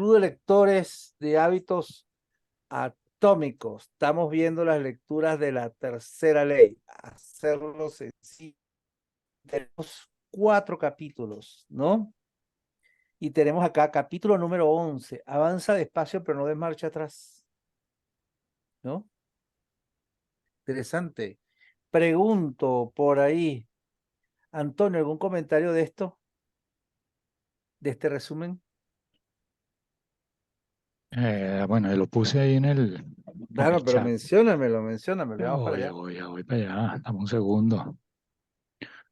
Club de lectores de hábitos atómicos. Estamos viendo las lecturas de la tercera ley. Hacerlo sencillo. Tenemos 4 capítulos, ¿no? Y tenemos acá capítulo número 11. Avanza despacio, pero no de marcha atrás, ¿no? Interesante. Pregunto por ahí, Antonio, ¿algún comentario de esto? ¿De este resumen? Bueno, lo puse ahí en el Claro, pero chat. menciónamelo, Ya vamos para voy, ya allá. voy, ya voy para allá. Dame un segundo.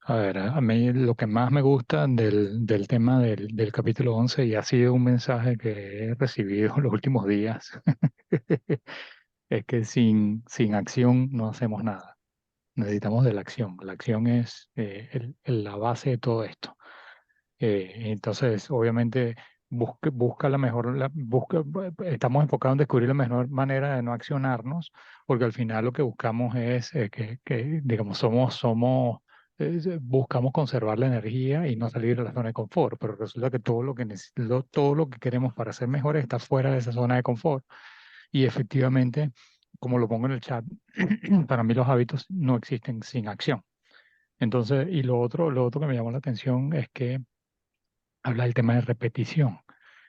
A ver, a mí lo que más me gusta del tema del capítulo 11 y ha sido un mensaje que he recibido los últimos días, es que sin acción no hacemos nada. Necesitamos de la acción. La acción es la base de todo esto. Entonces, obviamente, busca la mejor, estamos enfocados en descubrir la mejor manera de no accionarnos, porque al final lo que buscamos es digamos, buscamos conservar la energía y no salir de la zona de confort, pero resulta que todo lo que queremos para ser mejores está fuera de esa zona de confort. Y efectivamente, como lo pongo en el chat, para mí los hábitos no existen sin acción. Entonces, y lo otro que me llamó la atención es que habla del tema de repetición.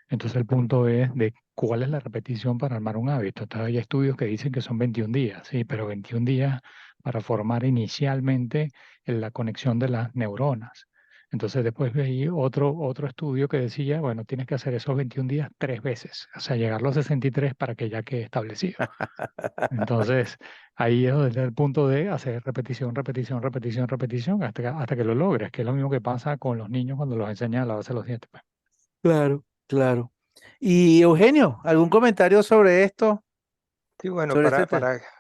Entonces el punto es de cuál es la repetición para armar un hábito. Hay estudios que dicen que son 21 días, sí, pero 21 días para formar inicialmente la conexión de las neuronas. Entonces después veí otro estudio que decía, bueno, tienes que hacer esos 21 días 3 veces, o sea, llegar a los 63 para que ya quede establecido. Entonces ahí es donde está el punto de hacer repetición, repetición, repetición, repetición hasta que lo logres, que es lo mismo que pasa con los niños cuando los enseñan a lavarse los dientes, pues. Claro, claro. Y Eugenio, ¿algún comentario sobre esto? Sí, bueno, Sobre este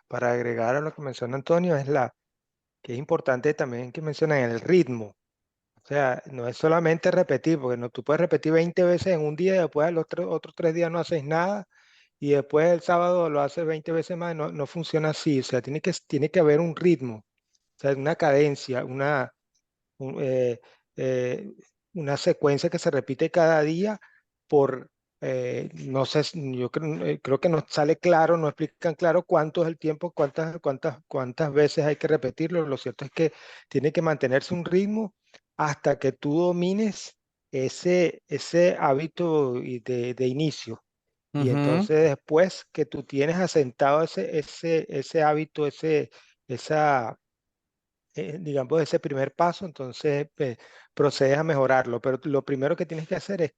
para agregar a lo que menciona Antonio, que es importante también que mencionan el ritmo. O sea, no es solamente repetir, porque no, tú puedes repetir 20 veces en un día y después a los otros 3 días no haces nada y después el sábado lo haces 20 veces más. No, no funciona así. O sea, tiene que haber un ritmo, o sea, una cadencia, un- eh, eh, una secuencia que se repite cada día por, no sé, creo que no sale claro, no explican claro cuánto es el tiempo, cuántas veces hay que repetirlo. Lo cierto es que tiene que mantenerse un ritmo hasta que tú domines ese hábito de inicio. Y Ujú, entonces después que tú tienes asentado ese hábito, esa digamos, ese primer paso, entonces procedes a mejorarlo. Pero lo primero que tienes que hacer es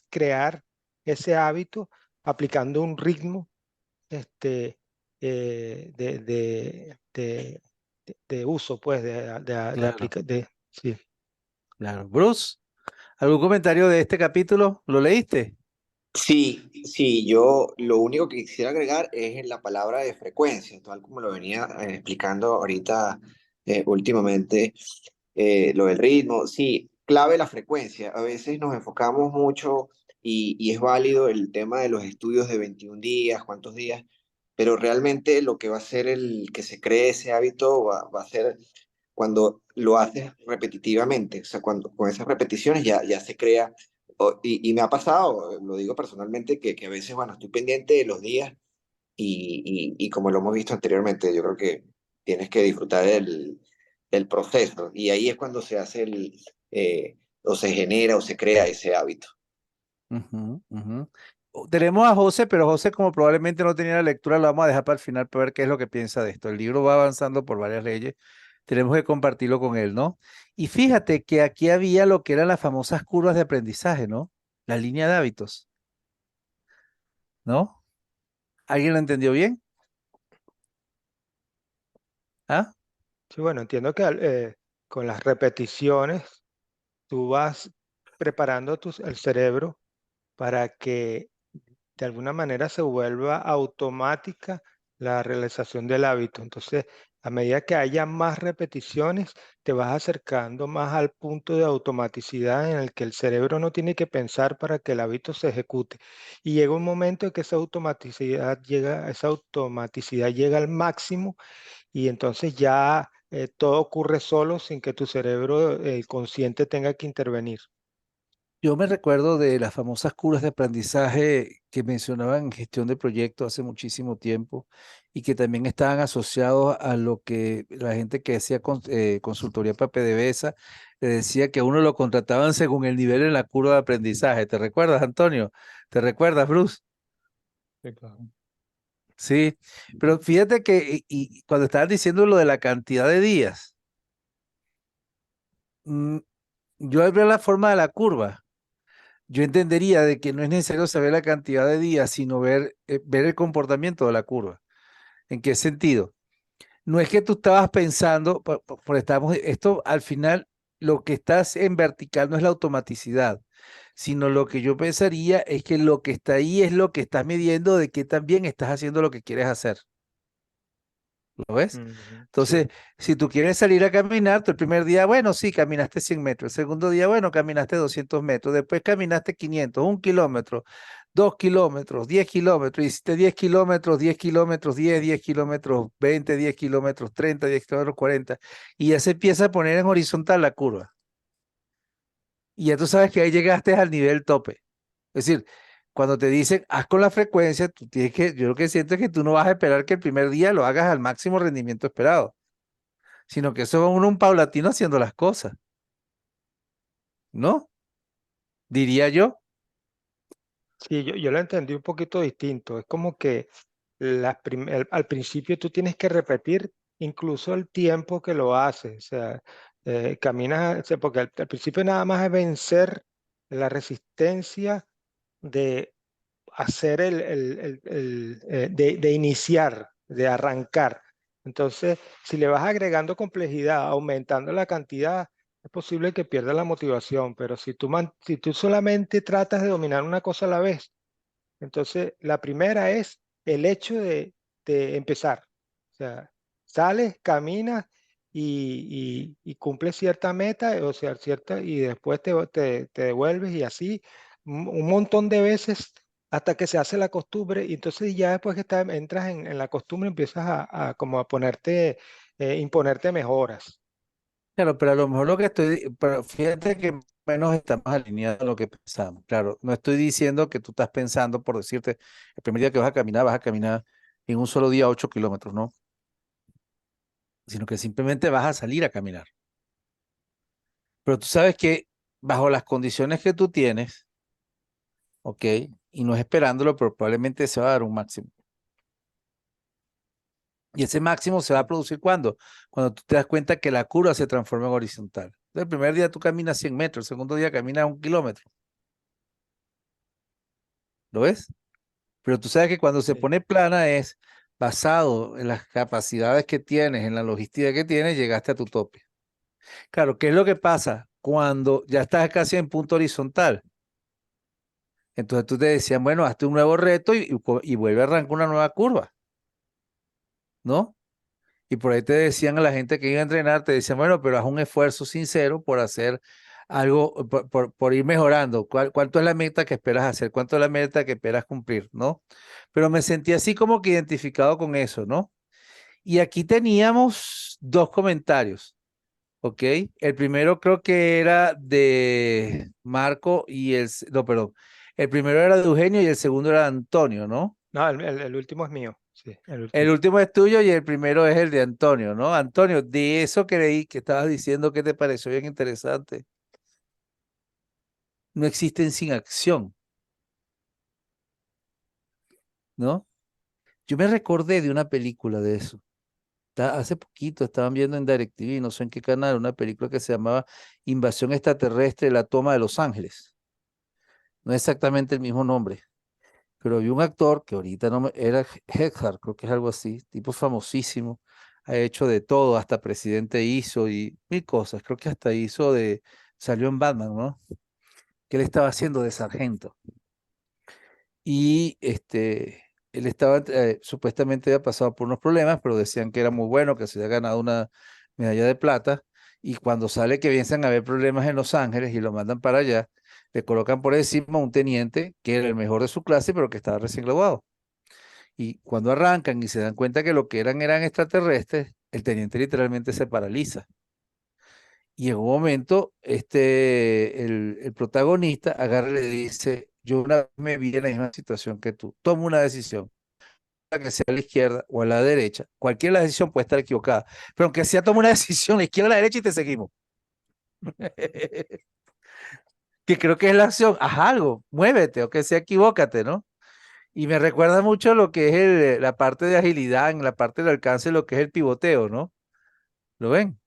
crear ese hábito aplicando un ritmo este, de uso, pues, claro, sí. claro. Bruce, ¿algún comentario de este capítulo? ¿Lo leíste? Sí, sí, yo lo único que quisiera agregar es en la palabra de frecuencia, tal como lo venía explicando ahorita últimamente, lo del ritmo. Sí, clave la frecuencia. A veces nos enfocamos mucho y es válido el tema de los estudios de 21 días, cuántos días, pero realmente lo que va a ser el que se cree ese hábito va a ser cuando lo haces repetitivamente, o sea, cuando con esas repeticiones ya se crea, y me ha pasado, lo digo personalmente, que a veces, bueno, estoy pendiente de los días y como lo hemos visto anteriormente, yo creo que tienes que disfrutar del proceso y ahí es cuando se hace o se genera o se crea ese hábito. Ujú, ujú. Tenemos a José, pero José, como probablemente no tenía la lectura, lo vamos a dejar para el final para ver qué es lo que piensa de esto. El libro va avanzando por varias leyes. Tenemos que compartirlo con él, ¿no? Y fíjate que aquí había lo que eran las famosas curvas de aprendizaje, ¿no? La línea de hábitos, ¿no? ¿Alguien lo entendió bien? ¿Ah? Sí, bueno, entiendo que con las repeticiones tú vas preparando el cerebro para que de alguna manera se vuelva automática la realización del hábito. Entonces, a medida que haya más repeticiones, te vas acercando más al punto de automaticidad en el que el cerebro no tiene que pensar para que el hábito se ejecute. Y llega un momento en que esa automaticidad llega al máximo y entonces ya todo ocurre solo sin que tu cerebro, el consciente, tenga que intervenir. Yo me recuerdo de las famosas curas de aprendizaje que mencionaban en gestión de proyectos hace muchísimo tiempo y que también estaban asociados a lo que la gente que hacía consultoría para PDVSA le decía que a uno lo contrataban según el nivel en la curva de aprendizaje. ¿Te recuerdas, Antonio? ¿Te recuerdas, Bruce? Sí, claro. Sí, pero fíjate que y cuando estabas diciendo lo de la cantidad de días, mm, yo al ver la forma de la curva, yo entendería de que no es necesario saber la cantidad de días, sino ver el comportamiento de la curva. ¿En qué sentido? No es que tú estabas pensando, esto al final, lo que estás en vertical no es la automaticidad, sino lo que yo pensaría es que lo que está ahí es lo que estás midiendo de que también estás haciendo lo que quieres hacer. ¿Lo ves? Ujú, Entonces, sí. si tú quieres salir a caminar, tú el primer día, bueno, sí, caminaste 100 metros. El segundo día, bueno, caminaste 200 metros. Después caminaste 500, 1 kilómetro, 2 kilómetros, 10 kilómetros. Hiciste 10 kilómetros, 10 kilómetros, 10 kilómetros, 20, 10 kilómetros, 30, 10 kilómetros, 40. Y ya se empieza a poner en horizontal la curva. Y ya tú sabes que ahí llegaste al nivel tope. Es decir, cuando te dicen, haz con la frecuencia, tú tienes que, yo lo que siento es que tú no vas a esperar que el primer día lo hagas al máximo rendimiento esperado, sino que eso va uno un paulatino haciendo las cosas, ¿no? Diría yo. Sí, yo lo entendí un poquito distinto. Es como que al principio tú tienes que repetir incluso el tiempo que lo haces. O sea, caminas, o sea, porque al principio nada más es vencer la resistencia de hacer de iniciar, de arrancar. Entonces, si le vas agregando complejidad, aumentando la cantidad, es posible que pierdas la motivación, pero si tú solamente tratas de dominar una cosa a la vez, entonces la primera es el hecho de empezar. O sea, sales, caminas y cumples cierta meta, o sea, y después te devuelves y así un montón de veces hasta que se hace la costumbre y entonces ya después que entras en la costumbre empiezas como a ponerte, imponerte mejoras. Claro, pero a lo mejor lo que pero fíjate que menos estamos alineados a lo que pensamos. Claro, no estoy diciendo que tú estás pensando, por decirte, el primer día que vas a caminar en un solo día 8 kilómetros, ¿no? Sino que simplemente vas a salir a caminar. Pero tú sabes que bajo las condiciones que tú tienes, ¿ok? Y no es esperándolo, pero probablemente se va a dar un máximo. Y ese máximo se va a producir ¿cuándo? Cuando tú te das cuenta que la curva se transforma en horizontal. Entonces, el primer día tú caminas 100 metros, el segundo día caminas 1 kilómetro. ¿Lo ves? Pero tú sabes que cuando se Sí. pone plana es basado en las capacidades que tienes, en la logística que tienes, llegaste a tu tope. Claro, ¿qué es lo que pasa? Cuando ya estás casi en punto horizontal. Entonces tú te decían, bueno, hazte un nuevo reto y vuelve a arrancar una nueva curva, ¿no? Y por ahí te decían a la gente que iba a entrenar, te decían, bueno, pero haz un esfuerzo sincero por hacer algo, por ir mejorando. ¿Cuánto es la meta que esperas hacer? ¿Cuánto es la meta que esperas cumplir? ¿No? Pero me sentí así como que identificado con eso, ¿no? Y aquí teníamos dos comentarios, ¿ok? El primero creo que era de Marco no, perdón. El primero era de Eugenio y el segundo era de Antonio, ¿no? No, el último es mío. Sí, el El último. último es tuyo y el primero es el de Antonio, ¿no? Antonio, de eso que leí que estabas diciendo que te pareció bien interesante. No existen sin acción, ¿no? Yo me recordé de una película de eso. Hace poquito estaban viendo en DirecTV, no sé en qué canal, una película que se llamaba Invasión Extraterrestre, la toma de Los Ángeles. No es exactamente el mismo nombre, pero vi un actor que ahorita no me, era Eckhart, creo que es algo así, tipo famosísimo, ha hecho de todo, hasta presidente hizo y mil cosas, creo que hasta salió en Batman, ¿no? Que él estaba haciendo de sargento. Y él estaba, supuestamente había pasado por unos problemas, pero decían que era muy bueno, que se había ganado una medalla de plata, y cuando sale que piensan haber problemas en Los Ángeles y lo mandan para allá, le colocan por encima a un teniente que era el mejor de su clase, pero que estaba recién graduado. Y cuando arrancan y se dan cuenta que lo que eran extraterrestres, el teniente literalmente se paraliza. Y en un momento, el protagonista agarra y le dice, yo una vez me vi en la misma situación que tú, toma una decisión, que sea a la izquierda o a la derecha, cualquier decisión puede estar equivocada, pero aunque sea toma una decisión a la izquierda o a la derecha y te seguimos. Que creo que es la acción, haz algo, muévete, o que sea equivócate, ¿no? Y me recuerda mucho lo que es la parte de agilidad, en la parte del alcance, lo que es el pivoteo, ¿no? ¿Lo ven?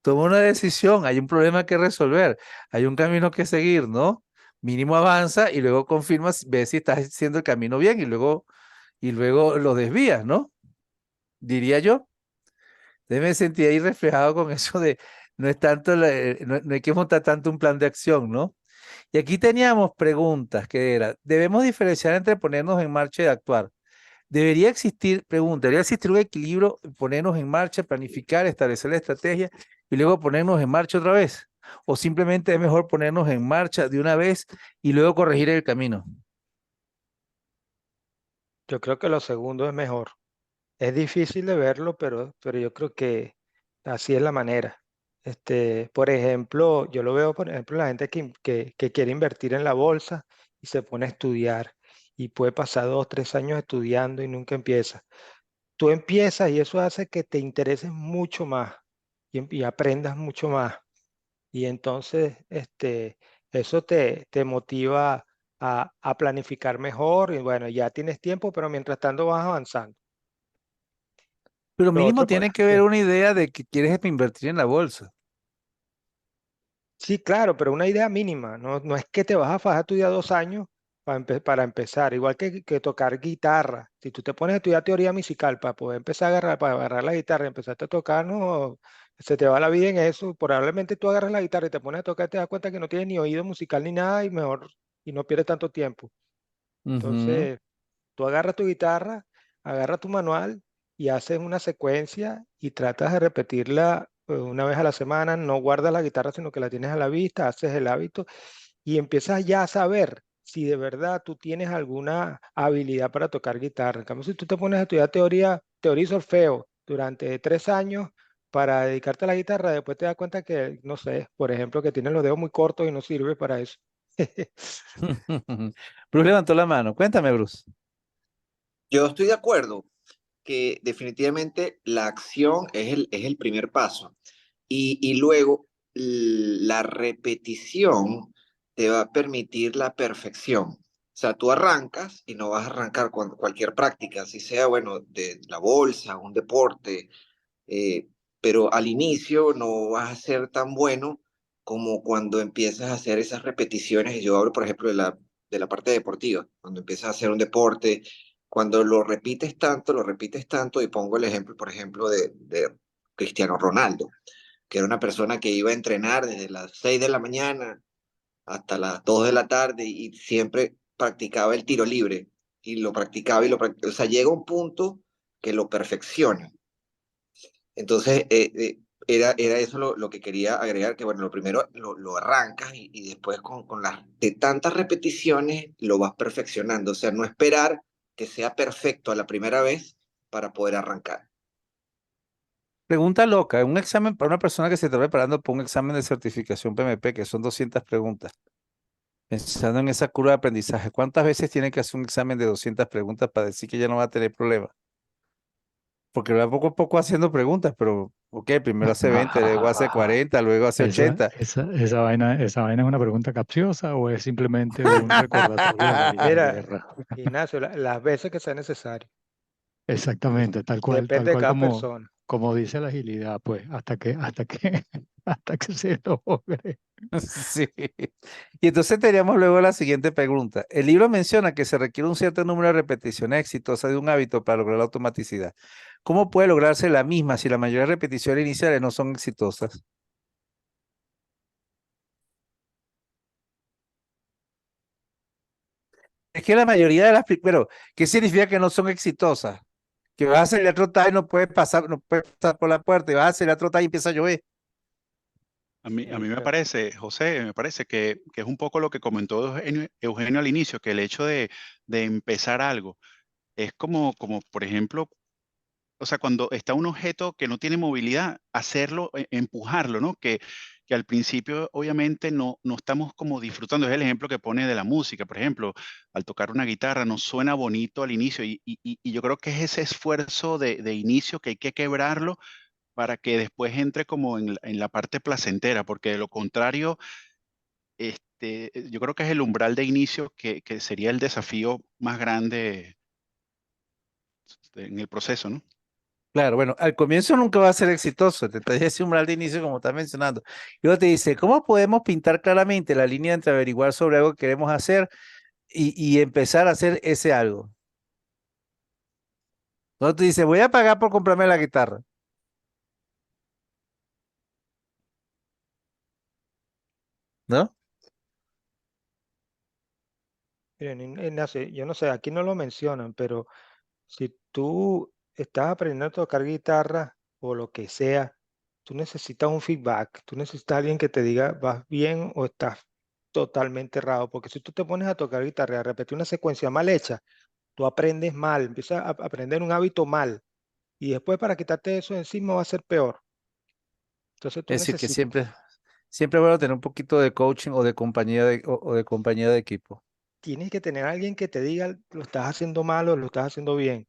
Toma una decisión, hay un problema que resolver, hay un camino que seguir, ¿no? Mínimo avanza y luego confirmas, ves si estás haciendo el camino bien y luego lo desvías, ¿no? Diría yo. Me sentí ahí reflejado con eso de no es tanto, no hay que montar tanto un plan de acción, ¿no? Y aquí teníamos preguntas que era, ¿debemos diferenciar entre ponernos en marcha y actuar? Debería existir, pregunta, debería existir un equilibrio, ponernos en marcha, planificar, establecer la estrategia y luego ponernos en marcha otra vez. O simplemente es mejor ponernos en marcha de una vez y luego corregir el camino. Yo creo que lo segundo es mejor. Es difícil de verlo, pero yo creo que así es la manera. Por ejemplo, yo lo veo, por ejemplo, la gente que quiere invertir en la bolsa y se pone a estudiar y puede pasar 2, 3 años estudiando y nunca empieza. Tú empiezas y eso hace que te intereses mucho más y aprendas mucho más. Y entonces, eso te motiva a planificar mejor y bueno, ya tienes tiempo, pero mientras tanto vas avanzando. Pero Lo mínimo otro, tiene que sí. ver una idea de que quieres invertir en la bolsa. Sí, claro, pero una idea mínima, no es que te vas a fajar estudiar 2 años para empezar, igual que tocar guitarra. Si tú te pones a estudiar teoría musical para poder empezar para agarrar la guitarra y empezarte a tocar, no, se te va la vida en eso. Probablemente tú agarras la guitarra y te pones a tocar y te das cuenta que no tienes ni oído musical ni nada y mejor, y no pierdes tanto tiempo. Ujú. Entonces, tú agarras tu guitarra, agarras tu manual y haces una secuencia y tratas de repetirla una vez a la semana. No guardas la guitarra, sino que la tienes a la vista, haces el hábito y empiezas ya a saber si de verdad tú tienes alguna habilidad para tocar guitarra. En cambio, si tú te pones a estudiar teoría y solfeo durante 3 años para dedicarte a la guitarra, después te das cuenta que, no sé, por ejemplo, que tienes los dedos muy cortos y no sirve para eso. Bruce levantó la mano. Cuéntame, Bruce. Yo estoy de acuerdo que definitivamente la acción es el primer paso y luego la repetición te va a permitir la perfección. O sea, tú arrancas y no vas a arrancar con cualquier práctica, así sea, bueno, de la bolsa, un deporte, eh, pero al inicio no vas a ser tan bueno como cuando empiezas a hacer esas repeticiones. Y yo hablo, por ejemplo, de la parte deportiva, cuando empiezas a hacer un deporte, cuando lo repites tanto, y pongo el ejemplo, por ejemplo, de Cristiano Ronaldo, que era una persona que iba a entrenar desde las 6 de la mañana hasta las 2 de la tarde y siempre practicaba el tiro libre y lo practicaba y lo practicaba. O sea, llega un punto que lo perfecciona. Entonces, era eso lo que quería agregar, que bueno, lo primero lo arrancas y después con las de tantas repeticiones lo vas perfeccionando. O sea, no esperar que sea perfecto a la primera vez para poder arrancar. Pregunta loca. Un examen para una persona que se está preparando para un examen de certificación PMP, que son 200 preguntas. Pensando en esa curva de aprendizaje, ¿cuántas veces tiene que hacer un examen de 200 preguntas para decir que ya no va a tener problemas? Porque va poco a poco haciendo preguntas, pero, ok, primero hace 20, luego hace 40, luego hace Esa, 80. esa, esa vaina es una pregunta capciosa o es simplemente un recordatorio de Marina de Mira, Guerra. Ignacio, las veces que sea necesario. Exactamente, Depende de cada como, persona. como dice la agilidad, pues, hasta que se logre. Sí. Y entonces teníamos luego la siguiente pregunta. El libro menciona que se requiere un cierto número de repeticiones exitosas de un hábito para lograr la automaticidad. ¿Cómo puede lograrse la misma si la mayoría de repeticiones iniciales no son exitosas? Es que la mayoría de pero ¿qué significa que no son exitosas? Que vas a salir a trotar y no puedes pasar por la puerta y vas a salir a trotar y empieza a llover. A mí me Pero parece, José, me parece que es un poco lo que comentó Eugenio al inicio, que el hecho de empezar algo es como, por ejemplo, o sea, cuando está un objeto que no tiene movilidad, hacerlo, empujarlo, ¿no? Que al principio obviamente no estamos como disfrutando. Es el ejemplo que pone de la música, por ejemplo, al tocar una guitarra no suena bonito al inicio y yo creo que es ese esfuerzo de inicio que hay que quebrarlo para que después entre como en la parte placentera, porque de lo contrario, yo creo que es el umbral de inicio que sería el desafío más grande en el proceso, ¿no? Claro, bueno, al comienzo nunca va a ser exitoso, te trae ese umbral de inicio como estás mencionando. Y luego te dice, ¿cómo podemos pintar claramente la línea entre averiguar sobre algo que queremos hacer y empezar a hacer ese algo? No te dice, voy a pagar por comprarme la guitarra, ¿no? Miren, Ignacio, yo no sé, aquí no lo mencionan, pero si tú estás aprendiendo a tocar guitarra o lo que sea, tú necesitas un feedback, tú necesitas alguien que te diga, ¿vas bien o estás totalmente errado? Porque si tú te pones a tocar guitarra y a repetir una secuencia mal hecha, tú aprendes mal, empiezas a aprender un hábito mal y después para quitarte eso de encima va a ser peor. Entonces tú Es decir, que necesitas, siempre es bueno tener un poquito de coaching o de compañía o de compañía de equipo. tienes que tener a alguien que te diga, lo estás haciendo mal o lo estás haciendo bien.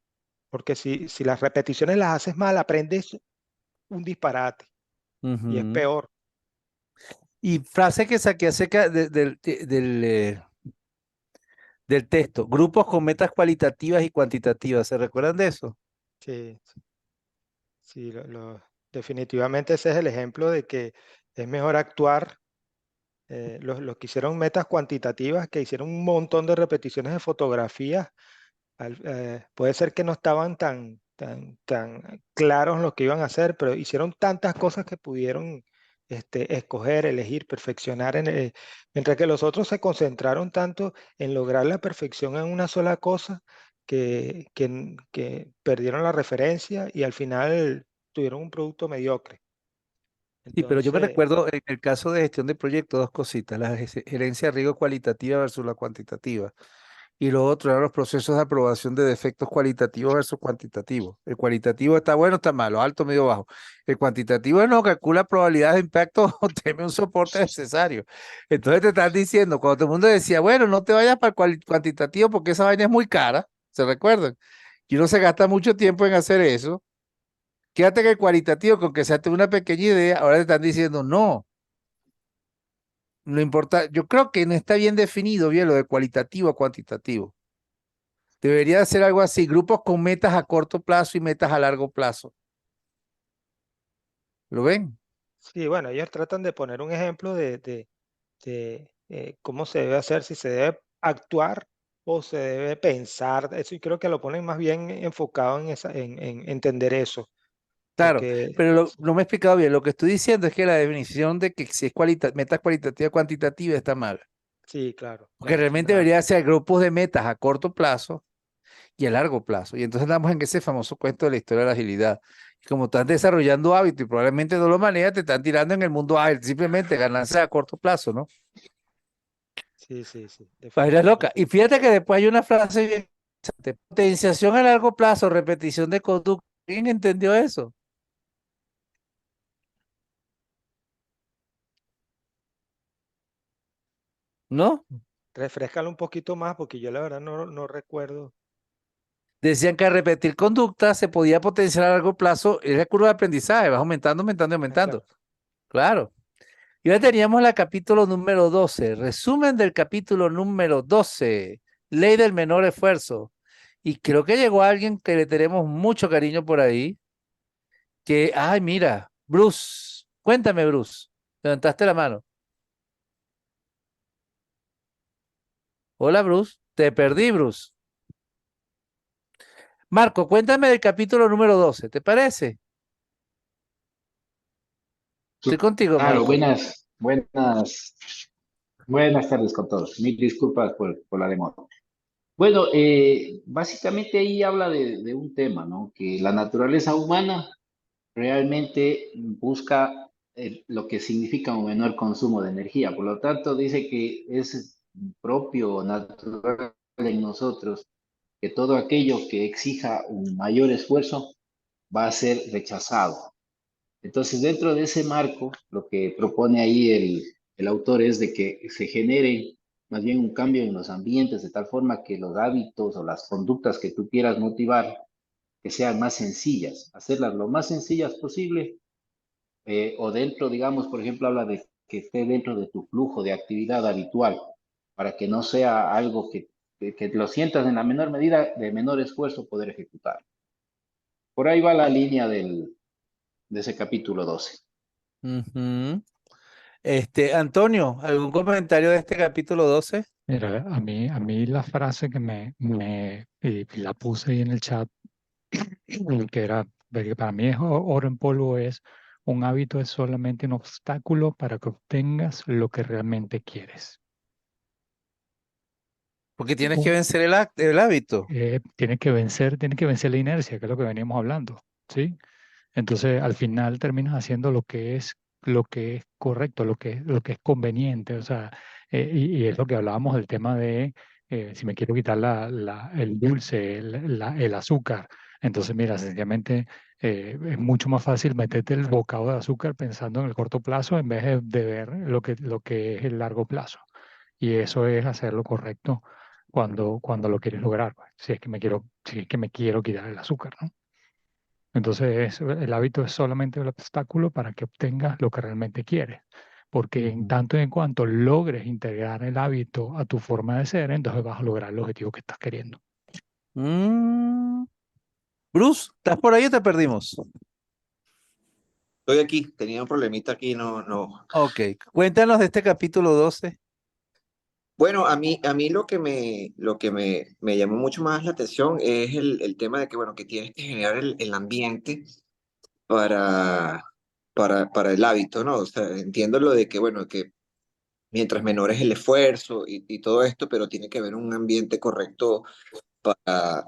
Porque si las repeticiones las haces mal, aprendes un disparate y es Ujú. peor. Y frase que saqué acerca del texto, grupos con metas cualitativas y cuantitativas, ¿se recuerdan de eso? Sí, sí, definitivamente ese es el ejemplo de que es mejor actuar. Los que hicieron metas cuantitativas, que hicieron un montón de repeticiones de fotografías, puede ser que no estaban tan claros en lo que iban a hacer, pero hicieron tantas cosas que pudieron escoger, elegir, perfeccionar, mientras que los otros se concentraron tanto en lograr la perfección en una sola cosa que perdieron la referencia y al final tuvieron un producto mediocre. Sí, pero yo me Entonces, recuerdo en el caso de gestión de proyectos, dos cositas, la gerencia de riesgo cualitativa versus la cuantitativa. Y lo otro eran los procesos de aprobación de defectos cualitativos versus cuantitativos. El cualitativo está bueno, está malo, alto, medio, bajo. El cuantitativo no calcula probabilidades de impacto o teme un soporte necesario. Entonces te están diciendo, cuando todo el mundo decía, bueno, no te vayas para el cuantitativo porque esa vaina es muy cara, ¿se recuerdan? Y uno se gasta mucho tiempo en hacer eso. Quédate que el cualitativo, con que se te una pequeña idea, ahora te están diciendo, no, no importa, yo creo que no está bien definido bien lo de cualitativo a cuantitativo. Debería ser algo así, grupos con metas a corto plazo y metas a largo plazo. ¿Lo ven? sí, bueno, ellos tratan de poner un ejemplo cómo se debe hacer, si se debe actuar o se debe pensar. Eso y creo que lo ponen más bien enfocado en entender eso. Claro, Porque, pero no me he explicado bien. Lo que estoy diciendo es que la definición de que si es metas cualitativas cuantitativas está mal. sí, claro, Porque claro, realmente suena, debería ser grupos de metas a corto plazo y a largo plazo. Y entonces andamos en ese famoso cuento de la historia de la agilidad. Y como estás desarrollando hábitos y probablemente no lo manejas, te están tirando en el mundo ágil, simplemente ganancia a corto plazo, ¿no? sí, sí, sí, Vainas loca. Y definitivamente. fíjate que después hay una frase bien interesante. Potenciación a largo plazo, repetición de conducta. ¿Quién entendió eso? ¿No? Refrescalo un poquito más porque yo la verdad no recuerdo. Decían que al repetir conducta se podía potenciar a largo plazo el curva de aprendizaje, va aumentando, aumentando, Ah, claro. aumentando. Claro. Y hoy teníamos el capítulo número 12, resumen del capítulo número 12, ley del menor esfuerzo. Y creo que llegó alguien que le tenemos mucho cariño por ahí, que, ay, mira, Bruce, cuéntame, Bruce, levantaste la mano. Hola, Bruce, te perdí, Bruce. Marco, cuéntame del capítulo número 12, ¿te parece? Estoy contigo, Claro, Marco. buenas tardes con todos. Mil disculpas por la demora. Bueno, básicamente ahí habla de un tema, ¿no? Que la naturaleza humana realmente busca lo que significa un menor consumo de energía. Por lo tanto, dice que es propio, natural en nosotros, que todo aquello que exija un mayor esfuerzo va a ser rechazado. Entonces, dentro de ese marco, lo que propone ahí el autor es de que se genere más bien un cambio en los ambientes, de tal forma que los hábitos o las conductas que tú quieras motivar, que sean más sencillas, hacerlas lo más sencillas posible, o dentro, digamos, por ejemplo, habla de que esté dentro de tu flujo de actividad habitual, para que no sea algo que lo sientas en la menor medida, de menor esfuerzo poder ejecutar. Por ahí va la línea de ese capítulo 12. Ujú. Antonio, ¿algún comentario de este capítulo 12? Mira, a mí la frase que y la puse ahí en el chat, que era, que para mí es oro en polvo, es: un hábito es solamente un obstáculo para que obtengas lo que realmente quieres. Porque tienes que Un- vencer el hábito. tiene que vencer la inercia, que es lo que veníamos hablando, ¿sí? Entonces, al final terminas haciendo lo que es correcto, lo que es conveniente. O sea, y es lo que hablábamos del tema de si me quiero quitar el dulce, el azúcar. Entonces, mira, sencillamente es mucho más fácil meterte el bocado de azúcar pensando en el corto plazo en vez de ver lo que es el largo plazo. Y eso es hacer lo correcto cuando lo quieres lograr, pues. Si es que me quiero quitar el azúcar, ¿no? Entonces, el hábito es solamente el obstáculo para que obtengas lo que realmente quieres. Porque en tanto y en cuanto logres integrar el hábito a tu forma de ser, entonces vas a lograr el objetivo que estás queriendo. Mm. Bruce, ¿estás por ahí o te perdimos? Estoy aquí, tenía un problemita aquí, no, no. Ok, cuéntanos de este capítulo 12. Bueno, a mí lo que me llamó mucho más la atención es el tema de que, bueno, que tienes que generar el ambiente para, para el hábito, ¿no? O sea, entiendo lo de que, bueno, que mientras menor es el esfuerzo y todo esto, pero tiene que haber un ambiente correcto para,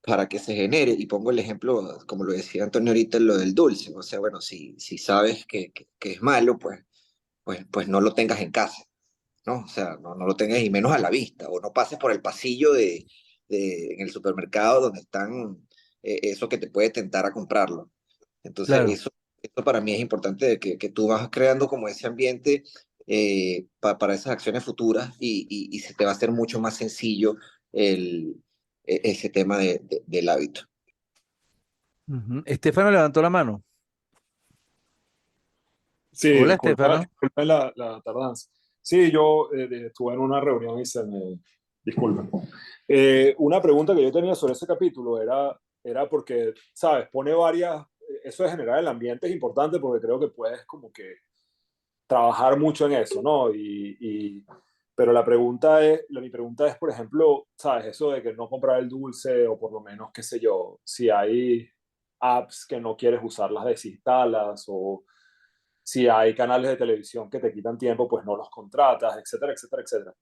para que se genere. Y pongo el ejemplo, como lo decía Antonio ahorita, lo del dulce. O sea, bueno, si sabes que es malo, pues no lo tengas en casa, ¿no? O sea, no lo tengas y menos a la vista, o no pases por el pasillo en el supermercado donde están eso que te puede tentar a comprarlo. Entonces, Claro. eso para mí es importante, de que tú vas creando como ese ambiente para esas acciones futuras y se te va a hacer mucho más sencillo ese tema del hábito. Ujú. Estefano levantó la mano. Sí, Hola, disculpa, Estefano. disculpa la tardanza. Sí, yo estuve en una reunión y se me... Disculpen. Una pregunta que yo tenía sobre ese capítulo era porque, ¿sabes? Pone varias... Eso de generar el ambiente es importante porque creo que puedes como que trabajar mucho en eso, ¿no? Pero mi pregunta es, por ejemplo, ¿sabes? Eso de que no comprar el dulce o por lo menos, qué sé yo, si hay apps que no quieres usar, las desinstalas, o si hay canales de televisión que te quitan tiempo, pues no los contratas, etcétera, etcétera, etcétera.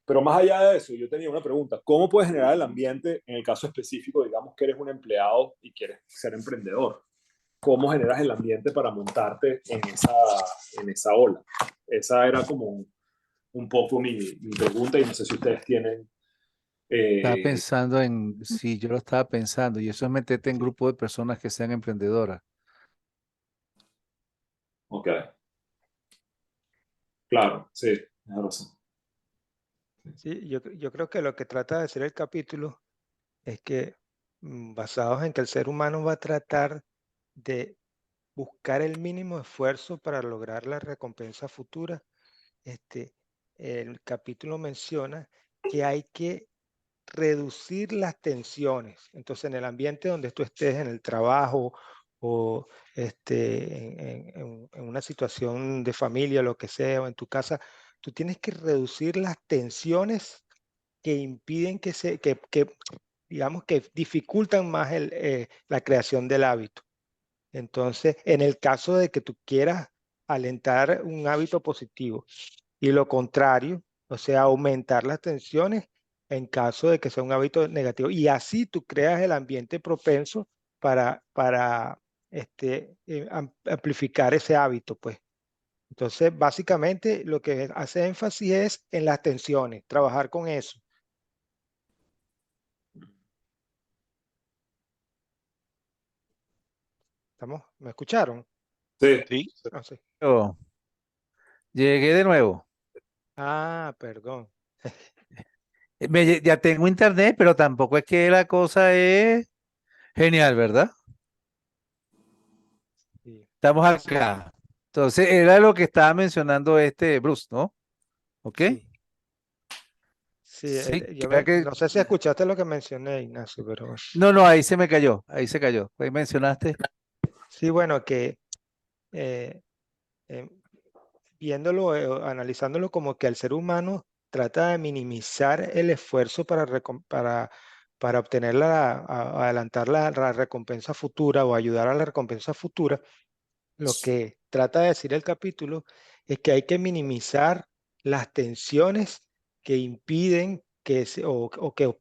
Pero más allá de eso, yo tenía una pregunta. ¿Cómo puedes generar el ambiente, en el caso específico, digamos que eres un empleado y quieres ser emprendedor? ¿Cómo generas el ambiente para montarte en esa ola? Esa era como un poco mi pregunta y no sé si ustedes tienen... Estaba eh, pensando sí, yo lo estaba pensando, y eso es meterte en grupo de personas que sean emprendedoras. ok, claro, sí, tienes razón. Sí, yo creo que lo que trata de decir el capítulo es que basados en que el ser humano va a tratar de buscar el mínimo esfuerzo para lograr la recompensa futura, este, el capítulo menciona que hay que reducir las tensiones. Entonces, en el ambiente donde tú estés, en el trabajo o en una situación de familia, lo que sea, o en tu casa, tú tienes que reducir las tensiones que impiden digamos, que dificultan más la creación del hábito. Entonces, en el caso de que tú quieras alentar un hábito positivo y lo contrario, o sea, aumentar las tensiones en caso de que sea un hábito negativo. Y así tú creas el ambiente propenso para amplificar ese hábito, pues. Entonces, básicamente lo que hace énfasis es en las tensiones, trabajar con eso. ¿Me escucharon? Sí. ¿Sí? Ah, sí. Oh, llegué de nuevo. Ah, perdón. Ya tengo internet, pero tampoco es que la cosa es genial, ¿verdad? Sí, Estamos sí, acá. Entonces, era lo que estaba mencionando este Bruce, ¿no? ¿Ok? sí. Sí, Sí, que era que... no sé si escuchaste lo que mencioné, Ignacio, pero No, no, ahí se me cayó, ahí se cayó. Ahí mencionaste. sí, bueno, que eh, eh, viéndolo, analizándolo como que el ser humano trata de minimizar el esfuerzo para obtener adelantar la recompensa futura o ayudar a la recompensa futura. Lo que trata de decir el capítulo es que hay que minimizar las tensiones que impiden o que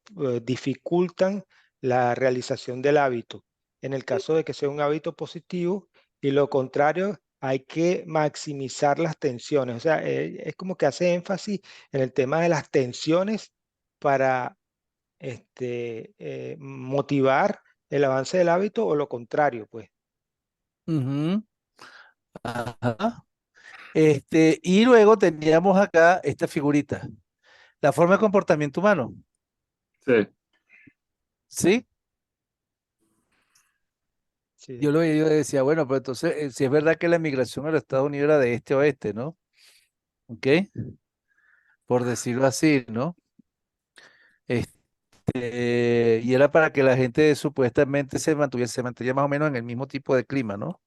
dificultan la realización del hábito. En el caso de que sea un hábito positivo y lo contrario, hay que maximizar las tensiones. O sea, es como que hace énfasis en el tema de las tensiones para motivar el avance del hábito o lo contrario, pues. Ujú, ajá. Y luego teníamos acá esta figurita, la forma de comportamiento humano, Sí. ¿sí? Sí, Yo decía, bueno, pero entonces, si es verdad que la migración a los Estados Unidos era de este a oeste, ¿no? ¿Ok? Por decirlo así, ¿no? Y era para que la gente supuestamente se mantuviera más o menos en el mismo tipo de clima, ¿no?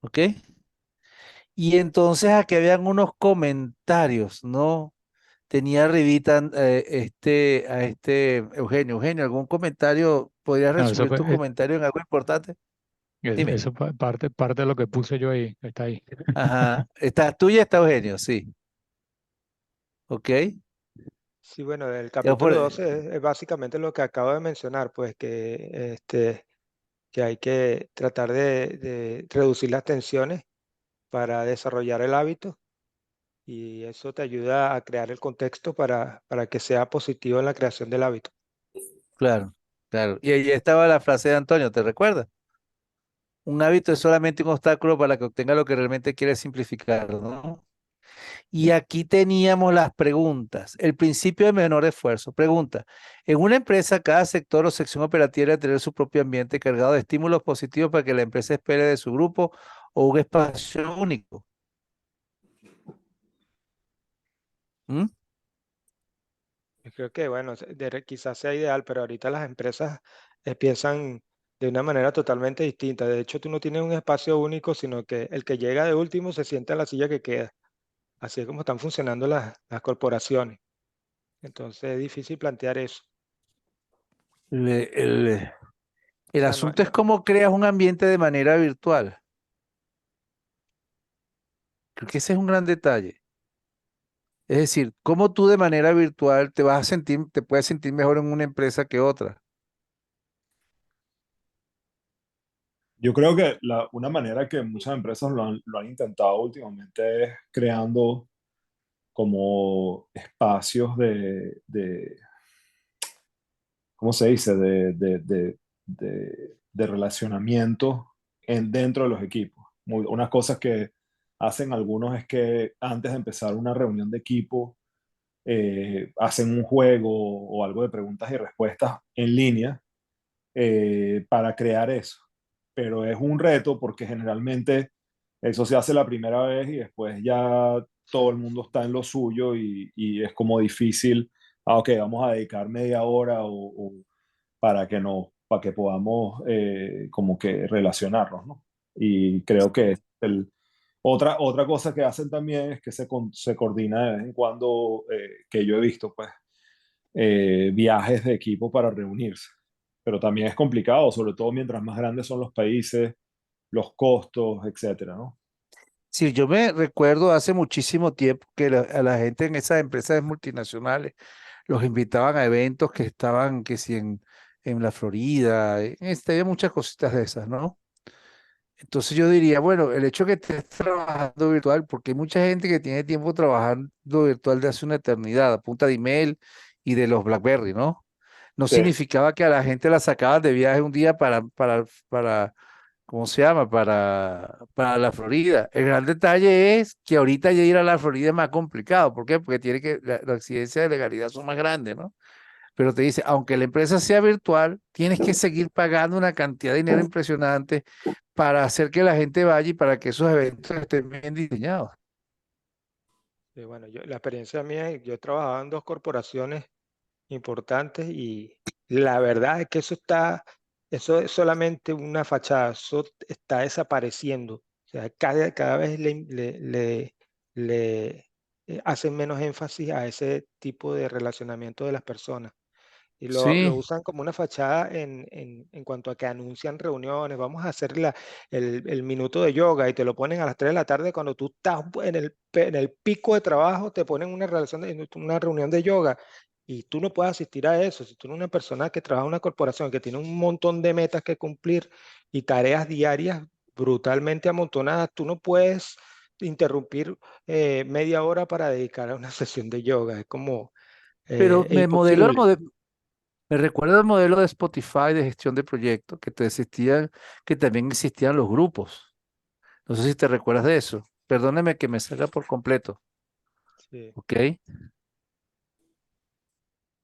¿Ok? Y entonces aquí habían unos comentarios, ¿no? Tenía arribita a este Eugenio. Eugenio, ¿algún comentario? ¿Podrías No, eso, resumir tu comentario en algo importante? Dime. parte de lo que puse yo ahí, está ahí. Ajá. Está tuya, está Eugenio, sí. ¿Ok? sí, bueno, el Ya capítulo por- 12 es básicamente lo que acabo de mencionar, pues que hay que tratar de reducir las tensiones para desarrollar el hábito y eso te ayuda a crear el contexto para que sea positivo en la creación del hábito. claro, claro. Y ahí estaba la frase de Antonio, ¿te recuerdas? Un hábito es solamente un obstáculo para que obtenga lo que realmente quiere simplificar, ¿no? Y aquí teníamos las preguntas. El principio de menor esfuerzo. Pregunta. En una empresa, cada sector o sección operativa debe tener su propio ambiente cargado de estímulos positivos para que la empresa espere de su grupo o un espacio único. ¿Mm? Yo creo que, bueno, quizás sea ideal, pero ahorita las empresas piensan de una manera totalmente distinta. De hecho, tú no tienes un espacio único, sino que el que llega de último se sienta en la silla que queda. Así es como están funcionando las corporaciones. Entonces es difícil plantear eso. Le- El, O el sea, asunto es cómo creas un ambiente de manera virtual. Creo que ese es un gran detalle. Es decir, cómo tú de manera virtual te vas a sentir, te puedes sentir mejor en una empresa que otra. Yo creo que una manera que muchas empresas lo han intentado últimamente es creando como espacios ¿cómo se dice? De relacionamiento dentro de los equipos. Unas cosas que hacen algunos es que antes de empezar una reunión de equipo, hacen un juego o algo de preguntas y respuestas en línea para crear eso. Pero es un reto porque generalmente eso se hace la primera vez y después ya todo el mundo está en lo suyo y es como difícil, ok, vamos a dedicar media hora o para que no, para que podamos como que relacionarnos, ¿no? Y creo que otra cosa que hacen también es que se coordina de vez en cuando, que yo he visto, pues, viajes de equipo para reunirse. Pero también es complicado, sobre todo mientras más grandes son los países, los costos, etcétera, ¿no? Sí, yo me recuerdo hace muchísimo tiempo que a la gente en esas empresas multinacionales los invitaban a eventos que estaban, que si en la Florida, había muchas cositas de esas, ¿no? Entonces yo diría, bueno, el hecho que estés trabajando virtual, porque hay mucha gente que tiene tiempo trabajando virtual de hace una eternidad, a punta de email y de los BlackBerry, ¿no? No Sí, significaba que a la gente la sacaban de viaje un día para ¿cómo se llama? Para la Florida. El gran detalle es que ahorita ya ir a la Florida es más complicado. ¿Por qué? Porque tiene que, la exigencias de legalidad son más grandes, ¿no? Pero te dice, aunque la empresa sea virtual, tienes que seguir pagando una cantidad de dinero impresionante para hacer que la gente vaya y para que esos eventos estén bien diseñados. Bueno, la experiencia mía, yo he trabajado en dos corporaciones importantes y la verdad es que eso es solamente una fachada, eso está desapareciendo. O sea, cada vez le hacen menos énfasis a ese tipo de relacionamiento de las personas. Y lo Sí, usan como una fachada en cuanto a que anuncian reuniones. Vamos a hacer el minuto de yoga y te lo ponen a las 3 de la tarde cuando tú estás en el pico de trabajo, te ponen una reunión de yoga y tú no puedes asistir a eso. Si tú eres una persona que trabaja en una corporación que tiene un montón de metas que cumplir y tareas diarias brutalmente amontonadas, tú no puedes interrumpir media hora para dedicar a una sesión de yoga. Es como pero es imposible. me recuerda el modelo de Spotify de gestión de proyectos, que te existían, que también existían los grupos. No sé si te recuerdas de eso. Perdóneme que me salga por completo, Sí. ¿ok?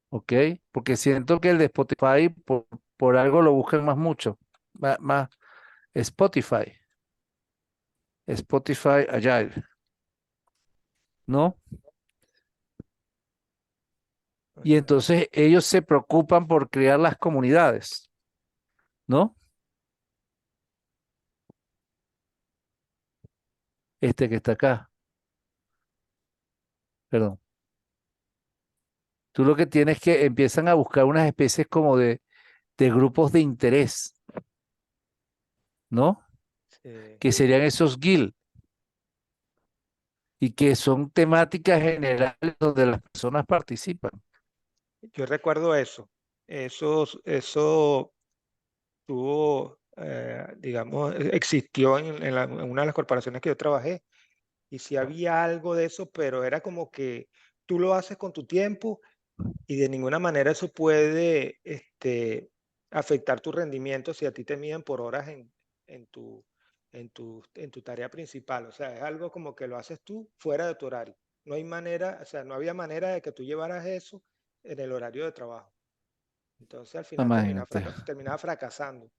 ¿Ok? Porque siento que el de Spotify por algo lo buscan más mucho. Más Spotify. Spotify Agile, ¿no? Y Ajá. entonces ellos se preocupan por crear las comunidades, ¿no? Este que está acá, perdón. Tú lo que tienes que empiezan a buscar unas especies como de grupos de interés, ¿no? Sí. Que serían esos guild y que son temáticas generales donde las personas participan. Yo recuerdo eso. Eso tuvo, digamos, existió en una de las corporaciones que yo trabajé y sí había algo de eso, pero era como que tú lo haces con tu tiempo y de ninguna manera eso puede afectar tu rendimiento si a ti te miden por horas en tu, en tu tarea principal. O sea, es algo como que lo haces tú fuera de tu horario. No hay manera, o sea, no había manera de que tú llevaras eso en el horario de trabajo. Entonces al final Imagínate. terminaba fracasando.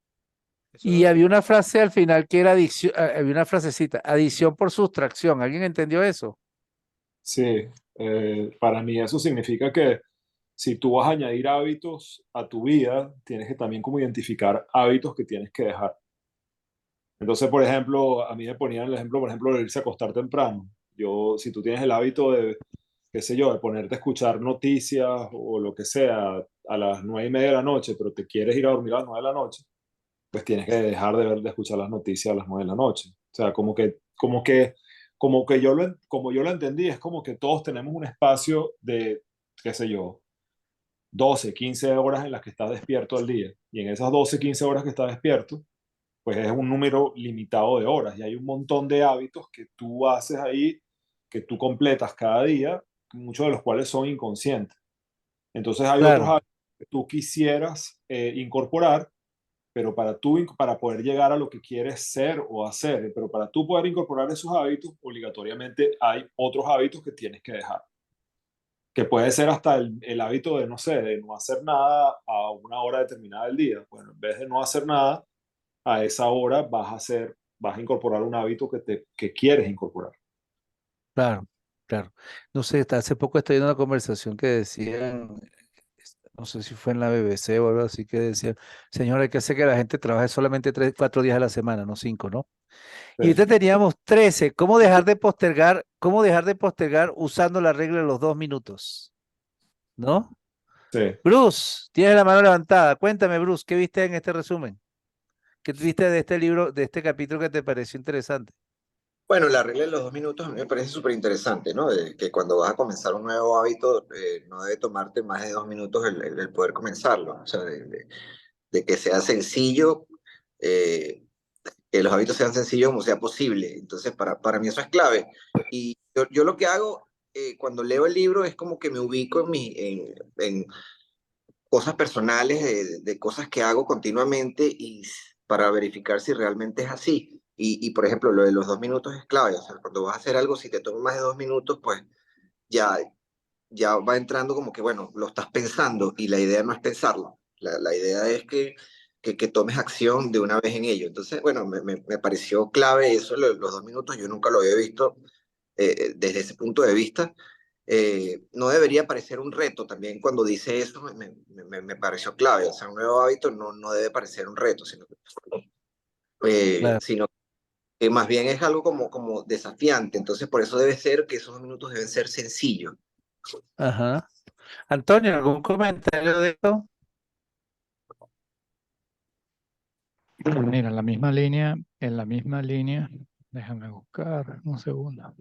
Y Eso, había una frase al final que era adicción, había una frasecita, adición por sustracción. ¿Alguien entendió eso? Sí, para mí eso significa que si tú vas a añadir hábitos a tu vida, tienes que también como identificar hábitos que tienes que dejar. Entonces, por ejemplo, a mí me ponían el ejemplo, por ejemplo, de irse a acostar temprano. Yo, si tú tienes el hábito de, qué sé yo, de ponerte a escuchar noticias o lo que sea a las 9:30 de la noche, pero te quieres ir a dormir a las 9 de la noche, pues tienes que dejar de escuchar las noticias a las 9 de la noche. O sea, como que como yo lo entendí, es como que todos tenemos un espacio de, qué sé yo, 12, 15 horas en las que estás despierto al día. Y en esas 12, 15 horas que estás despierto, pues es un número limitado de horas y hay un montón de hábitos que tú haces ahí, que tú completas cada día, muchos de los cuales son inconscientes. Entonces hay otros Claro, hábitos que tú quisieras incorporar, pero para poder llegar a lo que quieres ser o hacer, pero para tú poder incorporar esos hábitos, obligatoriamente hay otros hábitos que tienes que dejar, que puede ser hasta el hábito de, no sé, de no hacer nada a una hora determinada del día. Bueno, en vez de no hacer nada, a esa hora vas a incorporar un hábito que quieres incorporar. claro, claro. No sé, hace poco estoy en una conversación que decían, no sé si fue en la BBC o algo así, que decían, señor, hay que hacer que la gente trabaje solamente 3, 4 días a la semana, no 5, ¿no? Y ahorita Sí, teníamos 13. Cómo dejar de postergar usando la regla de los 2 minutos? ¿No? sí. Bruce, tienes la mano levantada. Cuéntame, Bruce, ¿qué viste en este resumen? ¿Qué viste de este libro, de este capítulo que te pareció interesante? Bueno, la regla de los 2 minutos a mí me parece súper interesante, ¿no? De que cuando vas a comenzar un nuevo hábito, no debe tomarte más de 2 minutos el poder comenzarlo. O sea, de que sea sencillo, eh, que los hábitos sean sencillos como sea posible. Entonces, para mí eso es clave. Y yo lo que hago cuando leo el libro es como que me ubico en cosas personales, de cosas que hago continuamente y para verificar si realmente es así. Por ejemplo, lo de los 2 minutos es clave. O sea, cuando vas a hacer algo, si te toma más de 2 minutos, pues ya, ya va entrando como que, bueno, lo estás pensando y la idea no es pensarlo. La idea es que tomes acción de una vez en ello. Entonces, bueno, me pareció clave eso, los 2 minutos. Yo nunca lo había visto desde ese punto de vista. No debería parecer un reto también cuando dice eso, me pareció clave. O sea, un nuevo hábito no debe parecer un reto, Claro. sino que más bien es algo como desafiante. Entonces, por eso debe ser que esos 2 minutos deben ser sencillos. Ajá. Antonio, ¿algún comentario de esto? Mira, en la misma línea, déjame buscar un segundo.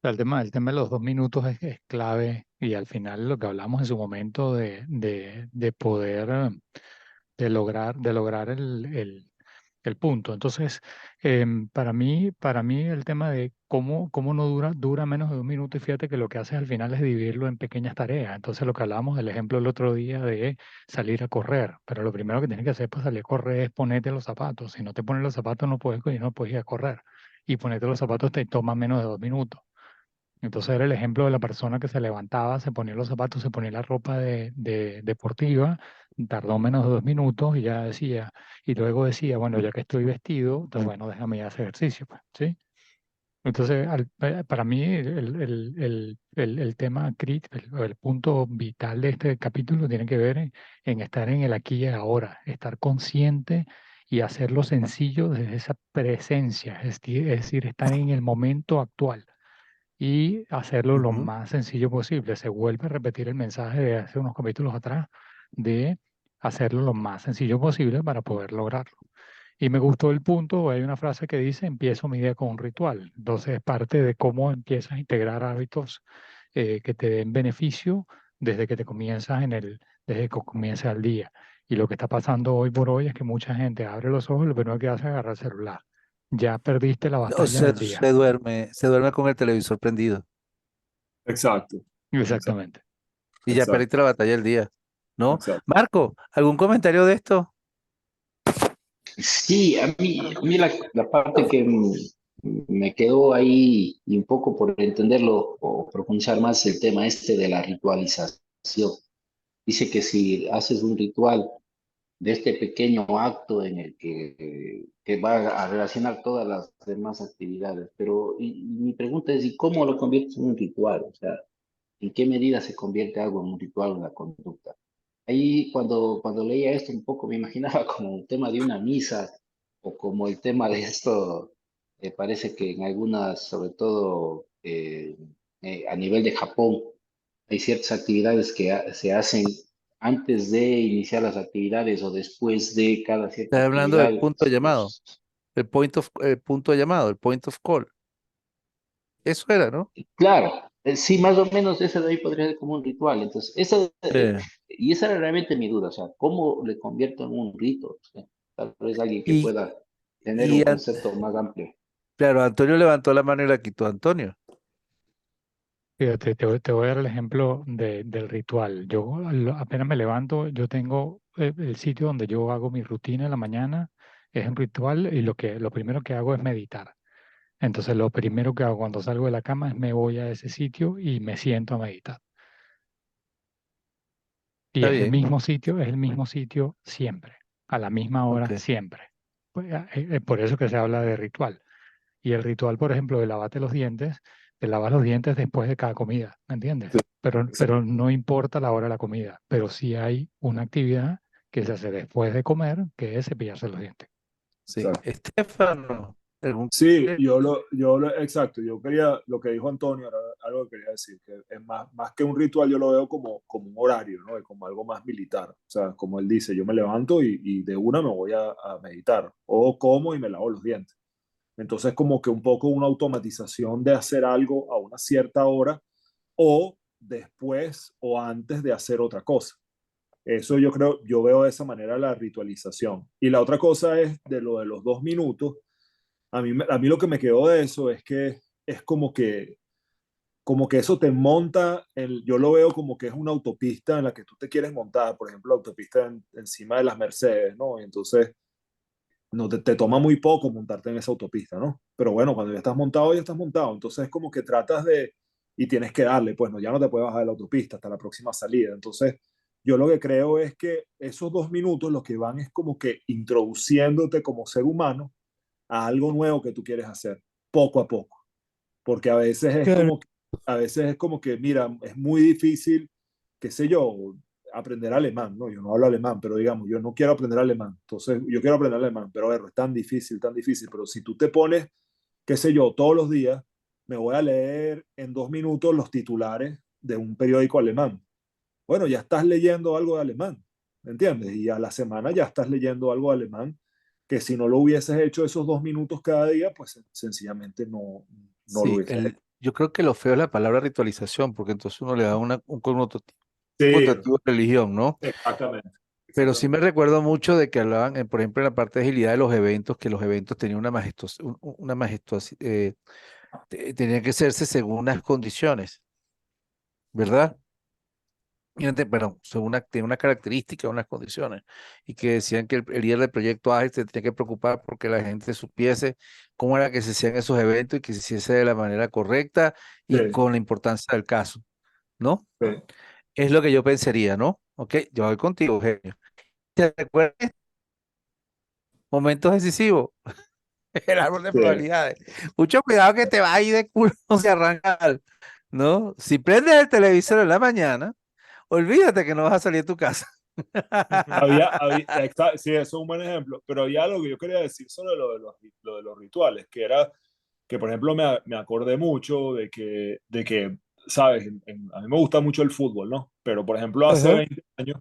El tema de los 2 minutos es clave y al final lo que hablamos en su momento de poder, de lograr el punto. Entonces, para mí el tema de cómo no dura menos de 1 minuto y fíjate que lo que haces al final es dividirlo en pequeñas tareas. Entonces, lo que hablábamos del ejemplo el otro día de salir a correr, pero lo primero que tienes que hacer para salir a correr es ponerte los zapatos. Si no te pones los zapatos no puedes ir a correr. Y ponerte los zapatos te toma menos de 2 minutos. Entonces era el ejemplo de la persona que se levantaba, se ponía los zapatos, se ponía la ropa de deportiva, tardó menos de 2 minutos y ya decía, y luego decía, bueno, ya que estoy vestido, entonces bueno, déjame ir a hacer ejercicio, pues, ¿sí? Entonces, para mí, el tema el punto vital de este capítulo tiene que ver en estar en el aquí y ahora, estar consciente y hacerlo sencillo desde esa presencia, es decir, estar en el momento actual y hacerlo lo Ujú. más sencillo posible. Se vuelve a repetir el mensaje de hace unos capítulos atrás de hacerlo lo más sencillo posible para poder lograrlo. Y me gustó el punto, hay una frase que dice, empiezo mi día con un ritual. Entonces es parte de cómo empiezas a integrar hábitos que te den beneficio desde que te comienzas desde que comienza el día. Y lo que está pasando hoy por hoy es que mucha gente abre los ojos y lo primero que hace es agarrar el celular. Ya perdiste la O batalla se, del día. se duerme con el televisor prendido Exacto, exacto, Exactamente. y ya exacto, perdiste la batalla del día, ¿no? exacto. Marco, ¿algún comentario de esto? Sí, a mí la parte que me quedó ahí y un poco por entenderlo o profundizar más el tema este de la ritualización. Dice que si haces un ritual de este pequeño acto en el que va a relacionar todas las demás actividades, pero y mi pregunta es, ¿y cómo lo conviertes en un ritual? O sea, ¿en qué medida se convierte algo en un ritual o una conducta? Ahí cuando leía esto un poco me imaginaba como un tema de una misa o como el tema de esto, parece que en algunas, sobre todo a nivel de Japón, hay ciertas actividades que se hacen antes de iniciar las actividades o después de cada cierta Estás hablando del actividad. punto de llamado, el punto de llamado, el point of call. Eso era, ¿no? Claro, sí, más o menos ese de ahí podría ser como un ritual. Entonces, Sí. y esa era realmente mi duda, o sea, ¿cómo le convierto en un rito? O sea, tal vez alguien que Y, pueda tener un y concepto más amplio. claro, Antonio levantó la mano y la quitó. Antonio. Fíjate, te voy a dar el ejemplo del ritual. Yo apenas me levanto, yo tengo el sitio donde yo hago mi rutina en la mañana, es un ritual y lo primero que hago es meditar. Entonces lo primero que hago cuando salgo de la cama es me voy a ese sitio y me siento a meditar. Y Está bien. es el mismo sitio siempre, a la misma hora Ok. siempre. Pues, por eso que se habla de ritual. Y el ritual, por ejemplo, de lavarte los dientes, te lavas los dientes después de cada comida, ¿me entiendes? Pero Exacto. no importa la hora de la comida, pero sí hay una actividad que se hace después de comer, que es cepillarse los dientes. Sí. Estefano, ¿algún... Sí, exacto, yo quería, lo que dijo Antonio era algo que quería decir, que es más que un ritual, yo lo veo como un horario, ¿no? Como algo más militar. O sea, como él dice, yo me levanto y de una me voy a meditar, o como y me lavo los dientes. Entonces, como que un poco una automatización de hacer algo a una cierta hora, o después o antes de hacer otra cosa. Eso yo creo, yo veo de esa manera la ritualización. Y la otra cosa es de lo de los 2 minutos. A mí lo que me quedó de eso es que es como que como que eso te monta, yo lo veo como que es una autopista en la que tú te quieres montar, por ejemplo, la autopista encima de las Mercedes, ¿no? Entonces, no te toma muy poco montarte en esa autopista, ¿no? Pero bueno, cuando ya estás montado, ya estás montado. Entonces, como que tratas y tienes que darle, pues no, ya no te puedes bajar de la autopista hasta la próxima salida. Entonces, yo lo que creo es que esos 2 minutos lo que van es como que introduciéndote como ser humano a algo nuevo que tú quieres hacer, poco a poco. Porque Claro. a veces es como que, mira, es muy difícil, qué sé yo, aprender alemán, ¿no? Yo no hablo alemán, pero digamos, yo no quiero aprender alemán, entonces yo quiero aprender alemán, pero a ver, es tan difícil, pero si tú te pones, qué sé yo, todos los días, me voy a leer en 2 minutos los titulares de un periódico alemán. Bueno, ya estás leyendo algo de alemán, ¿me entiendes? Y a la semana ya estás leyendo algo de alemán, que si no lo hubieses hecho esos 2 minutos cada día, pues sencillamente no lo Sí, hubieses hecho. yo creo que lo feo es la palabra ritualización, porque entonces uno le da un Sí, connotativo de religión, ¿no? exactamente. Pero sí me Exactamente. recuerdo mucho de que hablaban, por ejemplo, en la parte de agilidad de los eventos, que los eventos tenían tenían que hacerse según unas condiciones, ¿verdad? Perdón, según tiene una característica, unas condiciones, y que decían que el líder del proyecto ágil se tenía que preocupar porque la gente supiese cómo era que se hacían esos eventos y que se hiciese de la manera correcta y Sí, con la importancia del caso, ¿no? sí, Es lo que yo pensaría, ¿no? Ok, yo voy contigo, Eugenio. ¿Te recuerdas? Momentos decisivos. El árbol de sí. probabilidades. Mucho cuidado que te va a ir de culo si arranca, ¿no? Si prendes el televisor en la mañana, olvídate que no vas a salir de tu casa. Sí, eso es un buen ejemplo, pero había algo que yo quería decir sobre lo de los rituales, que era que, por ejemplo, me acordé mucho de que sabes, a mí me gusta mucho el fútbol, ¿no? Pero, por ejemplo, hace Ajá. 20 años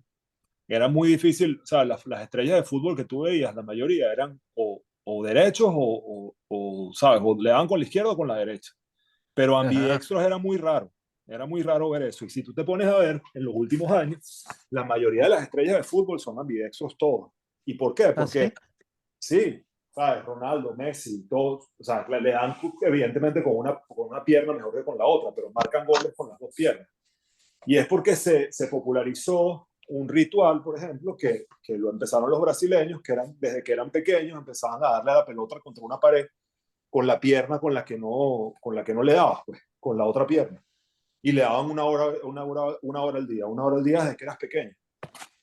era muy difícil, o sea, las estrellas de fútbol que tú veías, la mayoría eran o derechos ¿sabes? O le daban con la izquierda o con la derecha. Pero Ajá. ambidiestros era muy raro ver eso. Y si tú te pones a ver, en los últimos años, la mayoría de las estrellas de fútbol son ambidiestros todos. ¿Y por qué? ¿Ah, Porque sí? sí, ¿sabes? Ronaldo, Messi, todos, o sea, le dan evidentemente con una pierna mejor que con la otra, pero marcan goles con las dos piernas. Y es porque se popularizó un ritual, por ejemplo, que lo empezaron los brasileños, que desde que eran pequeños empezaban a darle a la pelota contra una pared con la pierna con la que no le dabas, pues, con la otra pierna. Y le daban una hora al día desde que eras pequeño.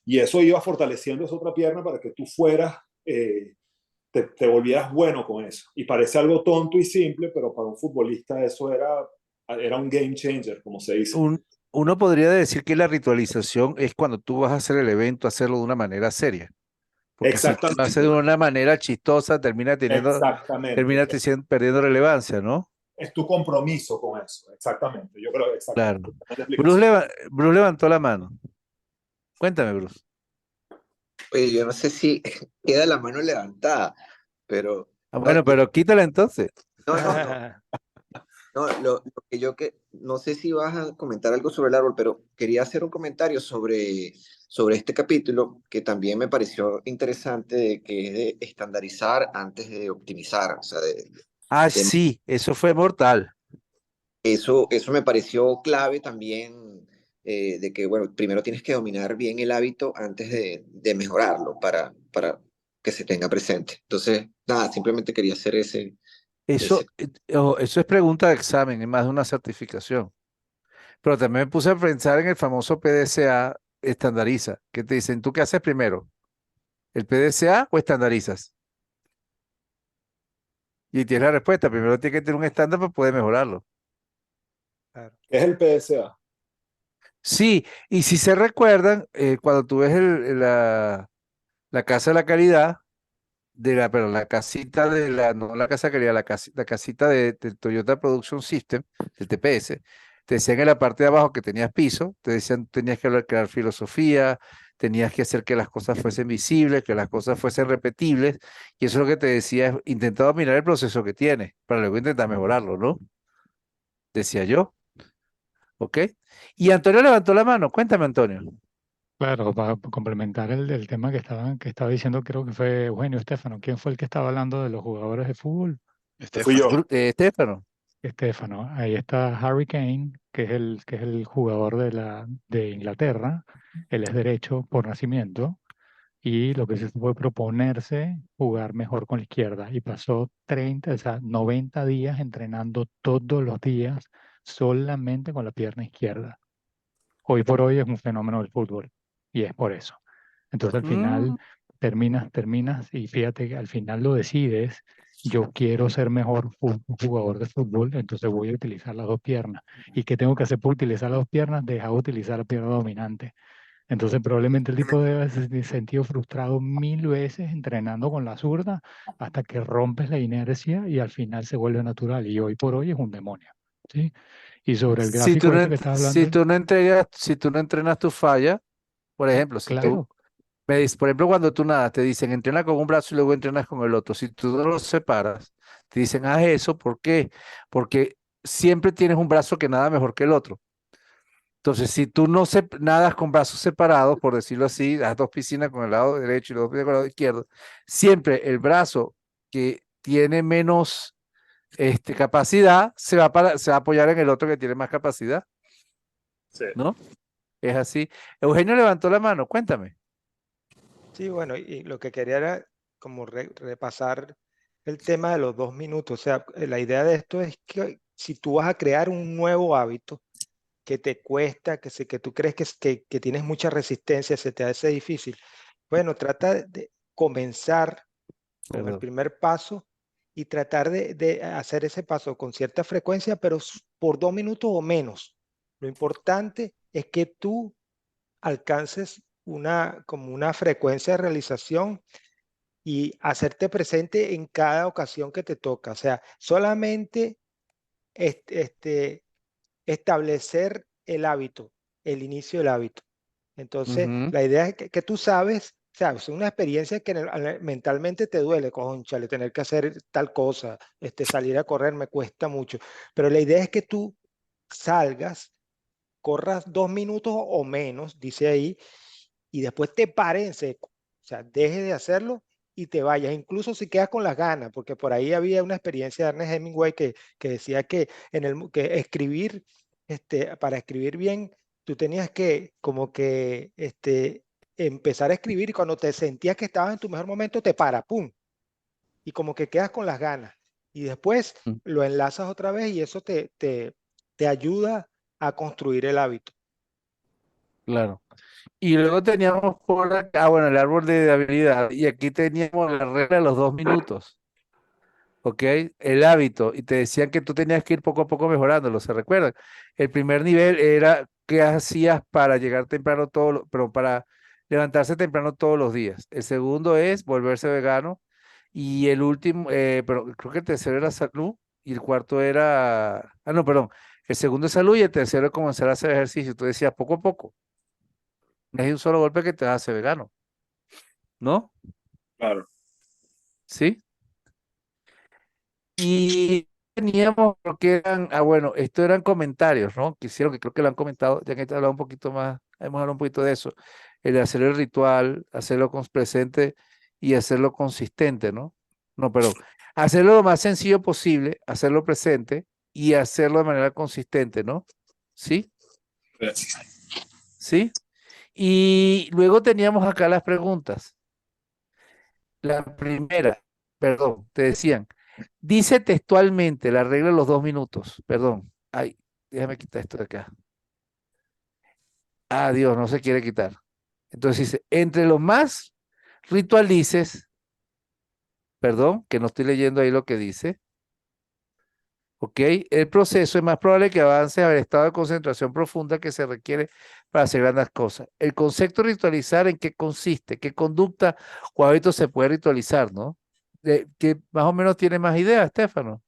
Y eso iba fortaleciendo esa otra pierna para que tú fueras, te volvieras bueno con eso. Y parece algo tonto y simple, pero para un futbolista eso era un game changer, como se dice. Uno podría decir que la ritualización es cuando tú vas a hacer el evento, hacerlo de una manera seria. Porque si tú lo haces de Exactamente, una manera chistosa, exactamente. perdiendo relevancia, ¿no? Es tu compromiso con eso, exactamente. Yo creo Claro. exactamente. Buena explicación. Bruce levantó la mano. Cuéntame, Bruce. Oye, yo no sé si queda la mano levantada, pero Ah, no, bueno, pero quítala entonces. no. No, lo que no sé si vas a comentar algo sobre el árbol, pero quería hacer un comentario sobre este capítulo que también me pareció interesante, que es de estandarizar antes de optimizar. O sea, Ah, de- sí, eso fue mortal. eso me pareció clave también, de que, bueno, primero tienes que dominar bien el hábito antes de mejorarlo para que se tenga presente. Entonces, nada, simplemente quería hacer ese. Eso es pregunta de examen, es más de una certificación. Pero también me puse a pensar en el famoso PDCA estandariza, que te dicen, ¿tú qué haces primero? ¿El PDCA o estandarizas? Y tienes la respuesta, primero tienes que tener un estándar para poder mejorarlo. Claro. Es el PSA. Sí, y si se recuerdan, cuando tú ves la casa de la calidad, perdón, la casita no la casa de calidad, la casita del Toyota Production System, el TPS, te decían en la parte de abajo que tenías piso, te decían tenías que crear filosofía, tenías que hacer que las cosas fuesen visibles, que las cosas fuesen repetibles, y eso es lo que te decía, es intenta dominar el proceso que tienes, para luego intentar mejorarlo, ¿no? Decía yo, ¿ok? Y Antonio levantó la mano, cuéntame, Antonio. Claro, para complementar el tema que estaba diciendo, creo que fue Eugenio Estefano. ¿Quién fue el que estaba hablando de los jugadores de fútbol? Fui Estefano. yo. Estefano. Estefano, ahí está Harry Kane, que es el jugador de Inglaterra. Él es derecho por nacimiento y lo que se fue proponerse jugar mejor con la izquierda y pasó 30, o sea, 90 días entrenando todos los días solamente con la pierna izquierda. Hoy por hoy es un fenómeno del fútbol y es por eso. Entonces al final Mm, terminas y fíjate que al final lo decides, yo quiero ser mejor jugador de fútbol, entonces voy a utilizar las dos piernas. ¿Y qué tengo que hacer por utilizar las dos piernas? Dejar de utilizar la pierna dominante. Entonces probablemente el tipo debe haberse sentido frustrado 1000 veces entrenando con la zurda hasta que rompes la inercia y al final se vuelve natural. Y hoy por hoy es un demonio. ¿Sí? Y sobre el Si tú gráfico no, ese que estás si hablando, tú no entregas, si tú no entrenas tu falla, por ejemplo, si tú claro, me dices, por ejemplo, cuando tú nadas, te dicen entrena con un brazo y luego entrenas con el otro. Si tú no los separas, te dicen haz eso, ¿por qué? Porque siempre tienes un brazo que nada mejor que el otro. Entonces, si tú no nadas con brazos separados, por decirlo así, las dos piscinas con el lado derecho y los dos pies con el lado izquierdo, siempre el brazo que tiene menos capacidad se va a apoyar en el otro que tiene más capacidad, Sí. ¿no? Es así. Eugenio levantó la mano, cuéntame. Sí, bueno, y lo que quería era como repasar el tema de los 2 minutos. O sea, la idea de esto es que si tú vas a crear un nuevo hábito que te cuesta, que tú crees que tienes mucha resistencia, se te hace difícil, bueno, trata de comenzar con el Perdón. primer paso y tratar de hacer ese paso con cierta frecuencia, pero por 2 minutos o menos. Lo importante es que tú alcances como una frecuencia de realización y hacerte presente en cada ocasión que te toca. O sea, solamente establecer el hábito, el inicio del hábito. Entonces, Ujú, la idea es que tú sabes, o sea, es una experiencia que mentalmente te duele, cónchale, tener que hacer tal cosa, salir a correr me cuesta mucho, pero la idea es que tú salgas, corras 2 minutos o menos, dice ahí, y después te pares en seco. O sea, dejes de hacerlo y te vayas, incluso si quedas con las ganas, porque por ahí había una experiencia de Ernest Hemingway que decía que, que escribir, para escribir bien, tú tenías que como que empezar a escribir y cuando te sentías que estabas en tu mejor momento, te para, ¡pum! Y como que quedas con las ganas. Y después mm, lo enlazas otra vez y eso te ayuda a construir el hábito. claro. Y luego teníamos por acá, bueno, el árbol de habilidad, y aquí teníamos la regla de los 2 minutos, ¿ok? El hábito, y te decían que tú tenías que ir poco a poco mejorándolo, ¿se recuerdan? El primer nivel era qué hacías para llegar temprano pero para levantarse temprano todos los días. El segundo es volverse vegano, y el último, pero creo que el tercero era salud, y el cuarto era, no, perdón, el segundo es salud y el tercero es comenzar a hacer ejercicio. Tú decías poco a poco, no es de un solo golpe que te hace vegano. ¿No? Claro. Sí. Y teníamos lo que eran, bueno, esto eran comentarios, ¿no? Quisieron, que creo que lo han comentado, ya que te hablado un poquito más, hemos hablado un poquito de eso, el de hacer el ritual, hacerlo con presente y hacerlo consistente, ¿no? No, perdón, hacerlo lo más sencillo posible, hacerlo presente y hacerlo de manera consistente, ¿no? ¿Sí? ¿Sí? Y luego teníamos acá las preguntas. La primera, perdón, te decían, dice textualmente la regla de los 2 minutos. Perdón. Ay, déjame quitar esto de acá. Ah, Dios, no se quiere quitar. Entonces dice, entre los más ritualices, perdón, que no estoy leyendo ahí lo que dice, ¿ok? El proceso es más probable que avances al estado de concentración profunda que se requiere para hacer grandes cosas. El concepto de ritualizar, ¿en qué consiste? ¿Qué conducta o hábito se puede ritualizar, no? Que más o menos tiene más ideas, Estefano.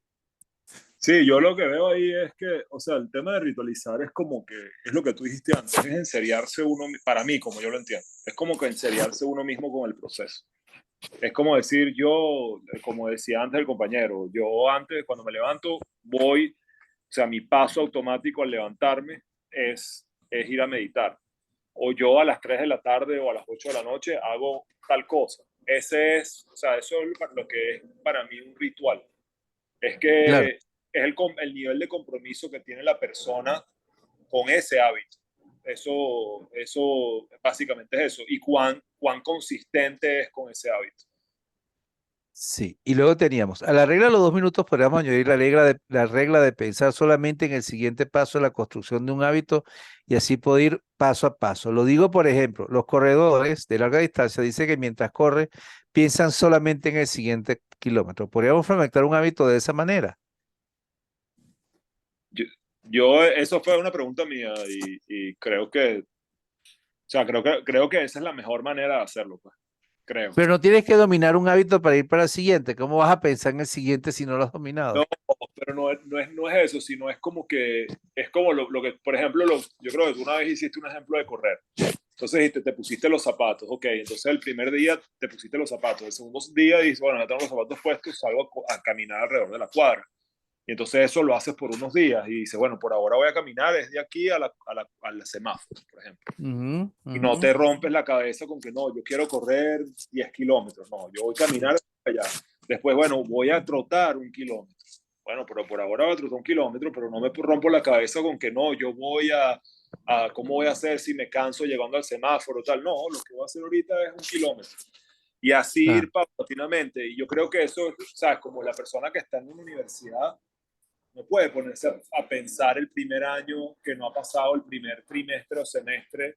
Sí, yo lo que veo ahí es que, o sea, el tema de ritualizar es como que, es lo que tú dijiste antes, es enseriarse uno, para mí, como yo lo entiendo, es como que enseriarse uno mismo con el proceso. Es como decir, yo, como decía antes el compañero, yo antes, cuando me levanto, voy, o sea, mi paso automático al levantarme es ir a meditar. O yo a las 3 de la tarde o a las 8 de la noche hago tal cosa. Ese es, o sea, eso es lo que es para mí un ritual. Es Claro. que el nivel de compromiso que tiene la persona con ese hábito. Eso básicamente es eso. Y cuán consistente es con ese hábito. Sí, y luego teníamos, a la regla de los 2 minutos podríamos añadir la regla de pensar solamente en el siguiente paso de la construcción de un hábito y así poder ir paso a paso. Lo digo, por ejemplo, los corredores de larga distancia dicen que mientras corre, piensan solamente en el siguiente kilómetro. Podríamos fragmentar un hábito de esa manera. Eso fue una pregunta mía y creo que, o sea, creo que esa es la mejor manera de hacerlo, pues. Creo. Pero no tienes que dominar un hábito para ir para el siguiente. ¿Cómo vas a pensar en el siguiente si no lo has dominado? No, pero no es eso, sino es como que, es como lo que, por ejemplo, yo creo que tú una vez hiciste un ejemplo de correr. Entonces te pusiste los zapatos, ok, entonces el primer día te pusiste los zapatos, el segundo día dices, bueno, ya tengo los zapatos puestos, salgo a caminar alrededor de la cuadra. Y entonces eso lo haces por unos días y dices, bueno, por ahora voy a caminar desde aquí al semáforo, por ejemplo. Y no te rompes la cabeza con que no, yo quiero correr 10 kilómetros, no, yo voy a caminar allá. Después, bueno, voy a trotar 1 kilómetro. Bueno, pero por ahora voy a trotar 1 kilómetro, pero no me rompo la cabeza con que no, yo voy ¿cómo voy a hacer si me canso llegando al semáforo, tal? No, lo que voy a hacer ahorita es 1 kilómetro. Y así ir paulatinamente. Y yo creo que eso, o sea, como la persona que está en una universidad, no puede ponerse a pensar el primer año que no ha pasado, el primer trimestre o semestre.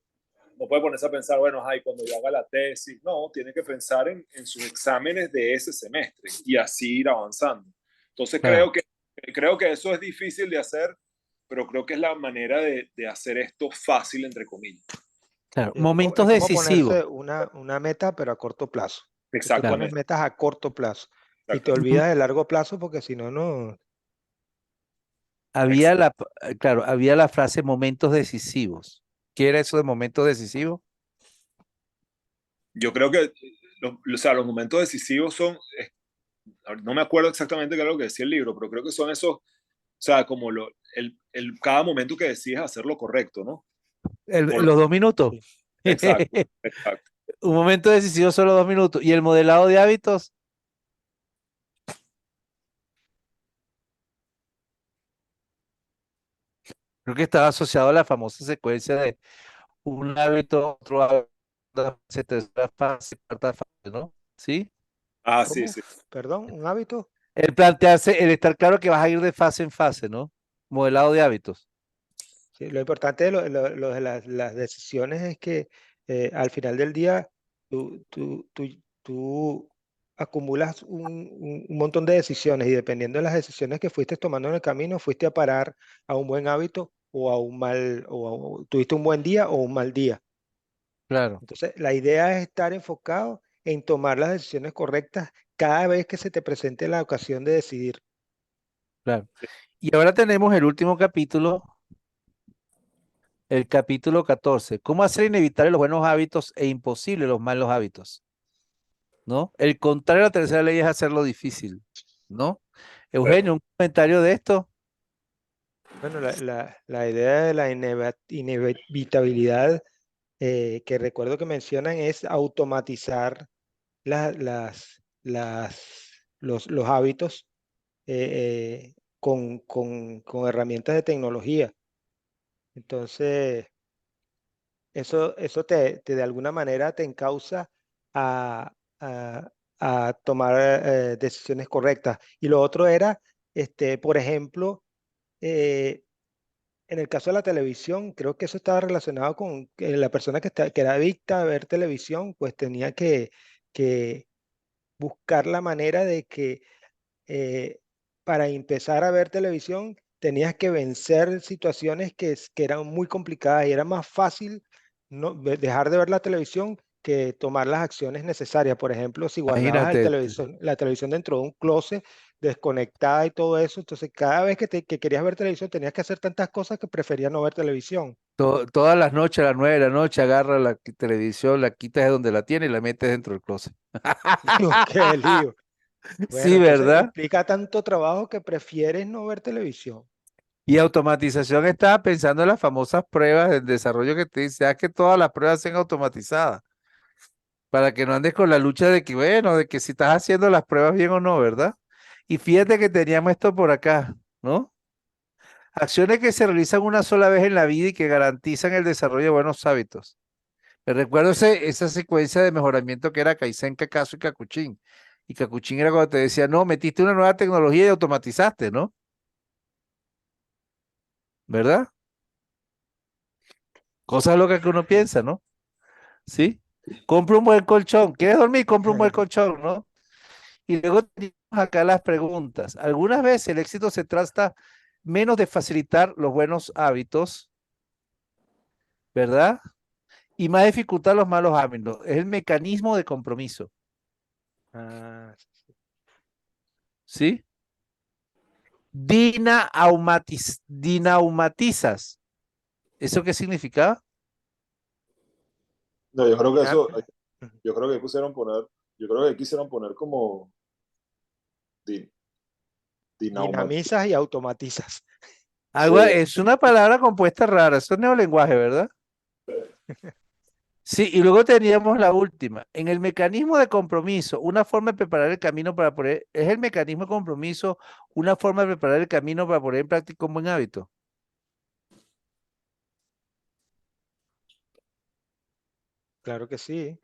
No puede ponerse a pensar, bueno, ay, cuando yo haga la tesis. No, tiene que pensar en sus exámenes de ese semestre y así ir avanzando. Entonces creo que eso es difícil de hacer, pero creo que es la manera de hacer esto fácil, entre comillas. Claro, Es momentos como ponerse decisivos. una meta, pero a corto plazo. Que tú Exactamente. pones metas a corto plazo y te Exactamente. olvidas de largo plazo porque si no, no. Había había la frase momentos decisivos. ¿Qué era eso de momentos decisivos? Yo creo que o sea, los momentos decisivos son, no me acuerdo exactamente qué era lo que decía el libro, pero creo que son esos, o sea, como cada momento que decides hacer lo correcto, ¿no? Los 2 minutos. Sí. Exacto, exacto. Un momento decisivo son los 2 minutos. ¿Y el modelado de hábitos? Creo que estaba asociado a la famosa secuencia de un hábito, otro hábito, tercera fase, cuarta fase, ¿no? ¿Sí? Ah, ¿Cómo? sí, sí. Perdón, un hábito. El plantearse, el estar claro que vas a ir de fase en fase, ¿no? Modelado de hábitos. Sí, lo importante lo de las decisiones es que al final del día tú acumulas un montón de decisiones y dependiendo de las decisiones que fuiste tomando en el camino, fuiste a parar a un buen hábito o a un mal, tuviste un buen día o un mal día. Claro, Entonces, la idea es estar enfocado en tomar las decisiones correctas cada vez que se te presente la ocasión de decidir. claro. Y ahora tenemos el último capítulo, el capítulo 14. ¿Cómo hacer inevitables los buenos hábitos e imposibles los malos hábitos? ¿No? El contrario de la tercera ley es hacerlo difícil, ¿no? Eugenio, un comentario de esto. Bueno, la idea de la inevitabilidad que recuerdo que mencionan es automatizar los hábitos con herramientas de tecnología. Entonces, eso te de alguna manera te encausa a, a- a tomar decisiones correctas. Y lo otro era, por ejemplo, eh, en el caso de la televisión, creo que eso estaba relacionado con que la persona que era adicta a ver televisión, pues tenía que buscar la manera de que para empezar a ver televisión tenías que vencer situaciones que eran muy complicadas y era más fácil dejar de ver la televisión que tomar las acciones necesarias. Por ejemplo, si guardabas Imagínate, la televisión dentro de un closet desconectada y todo eso, entonces cada vez que querías ver televisión tenías que hacer tantas cosas que preferías no ver televisión. todas las noches a las 9 de la noche agarra la televisión, la quitas de donde la tiene y la metes dentro del closet. ¡Qué lío! Bueno, Sí, entonces ¿verdad? implica tanto trabajo que prefieres no ver televisión. Y automatización estaba pensando en las famosas pruebas del desarrollo que te dice, haz que todas las pruebas sean automatizadas, para que no andes con la lucha de que, bueno, de que si estás haciendo las pruebas bien o no, ¿verdad? Y fíjate que teníamos esto por acá. ¿no? Acciones que se realizan una sola vez en la vida y que garantizan el desarrollo de buenos hábitos. Me recuerdo esa secuencia de mejoramiento que era Kaizen, Kakazo y Kakuchin. Y Kakuchin era cuando te decía, no, metiste una nueva tecnología y automatizaste, ¿no? ¿Verdad? Cosas locas que uno piensa, ¿no? ¿Sí? Compra un buen colchón. ¿Quieres dormir? Compra un buen colchón, ¿no? Y luego tenemos acá las preguntas. Algunas veces el éxito se trata menos de facilitar los buenos hábitos, ¿verdad? Y más dificultar los malos hábitos. Es el mecanismo de compromiso, Ah, ¿sí? Dinaumatizas. ¿Eso qué significa? No, yo creo que dina- eso, yo creo que yo creo que quisieron poner como di- dinaumat. dinamizas y automatizas. Algo, Sí, es una palabra compuesta rara. Eso es neolenguaje, ¿verdad? Sí, y luego teníamos la última. En el mecanismo de compromiso, una forma de preparar el camino para poner, ¿es el mecanismo de compromiso una forma de preparar el camino para poner en práctica un buen hábito? Claro que sí.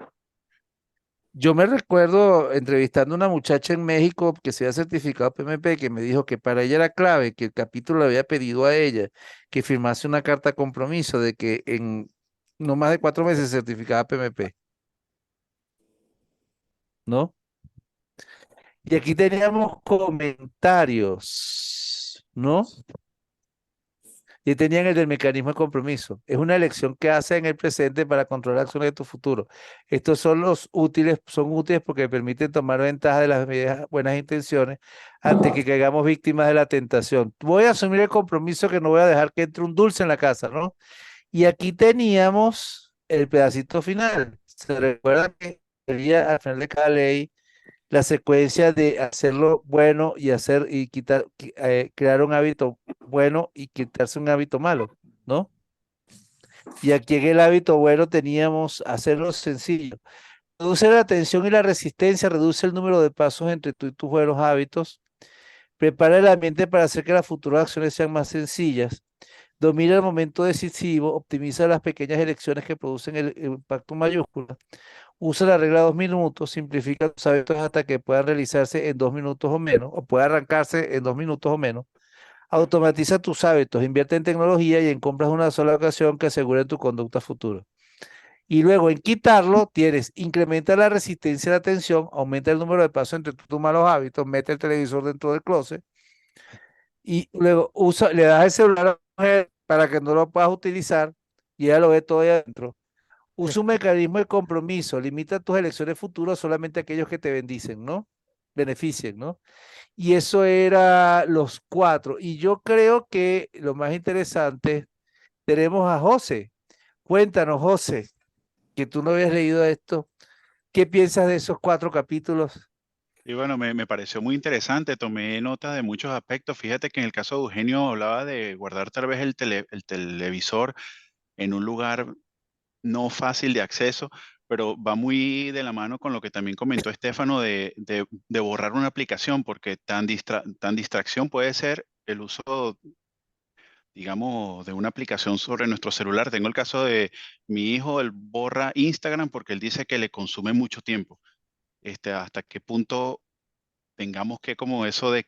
Yo me recuerdo entrevistando a una muchacha en México que se había certificado PMP, que me dijo que para ella era clave, que el capítulo le había pedido a ella que firmase una carta de compromiso de que en no más de 4 meses se certificaba PMP, ¿no? Y aquí teníamos comentarios, ¿no? Y tenían el del mecanismo de compromiso. Es una elección que hace en el presente para controlar acciones de tu futuro. Estos son los útiles, son útiles porque permiten tomar ventaja de las buenas intenciones antes que caigamos víctimas de la tentación. Voy a asumir el compromiso que no voy a dejar que entre un dulce en la casa, ¿no? Y aquí teníamos el pedacito final. Se recuerda que sería al final de cada ley la secuencia de hacerlo bueno y hacer y quitar, crear un hábito bueno y quitarse un hábito malo, ¿no? Y aquí en el hábito bueno teníamos hacerlo sencillo. Reduce la tensión y la resistencia, reduce el número de pasos entre tú y tus buenos hábitos, prepara el ambiente para hacer que las futuras acciones sean más sencillas, domina el momento decisivo, optimiza las pequeñas elecciones que producen el impacto mayúsculo. Usa la regla de 2 minutos, simplifica tus hábitos hasta que puedan realizarse en 2 minutos o menos, o pueda arrancarse en 2 minutos o menos. Automatiza tus hábitos, invierte en tecnología y en compras de una sola ocasión que asegure tu conducta futura. Y luego en quitarlo, tienes incrementa la resistencia a la tensión, aumenta el número de pasos entre tus malos hábitos, mete el televisor dentro del closet y luego le das el celular a la mujer para que no lo puedas utilizar y ella lo ve todo ahí adentro. Usa un mecanismo de compromiso, limita tus elecciones futuras solamente a aquellos que te bendicen, ¿no? Beneficien, ¿no? Y eso era los 4. Y yo creo que lo más interesante, tenemos a José. Cuéntanos, José, que tú no habías leído esto. ¿Qué piensas de esos 4 capítulos? Y bueno, me pareció muy interesante, tomé nota de muchos aspectos. Fíjate que en el caso de Eugenio hablaba de guardar tal vez el televisor en un lugar no fácil de acceso, pero va muy de la mano con lo que también comentó Estefano de borrar una aplicación, porque tan distracción puede ser el uso, digamos, de una aplicación sobre nuestro celular. Tengo el caso de mi hijo, él borra Instagram porque él dice que le consume mucho tiempo. Hasta qué punto tengamos que como eso de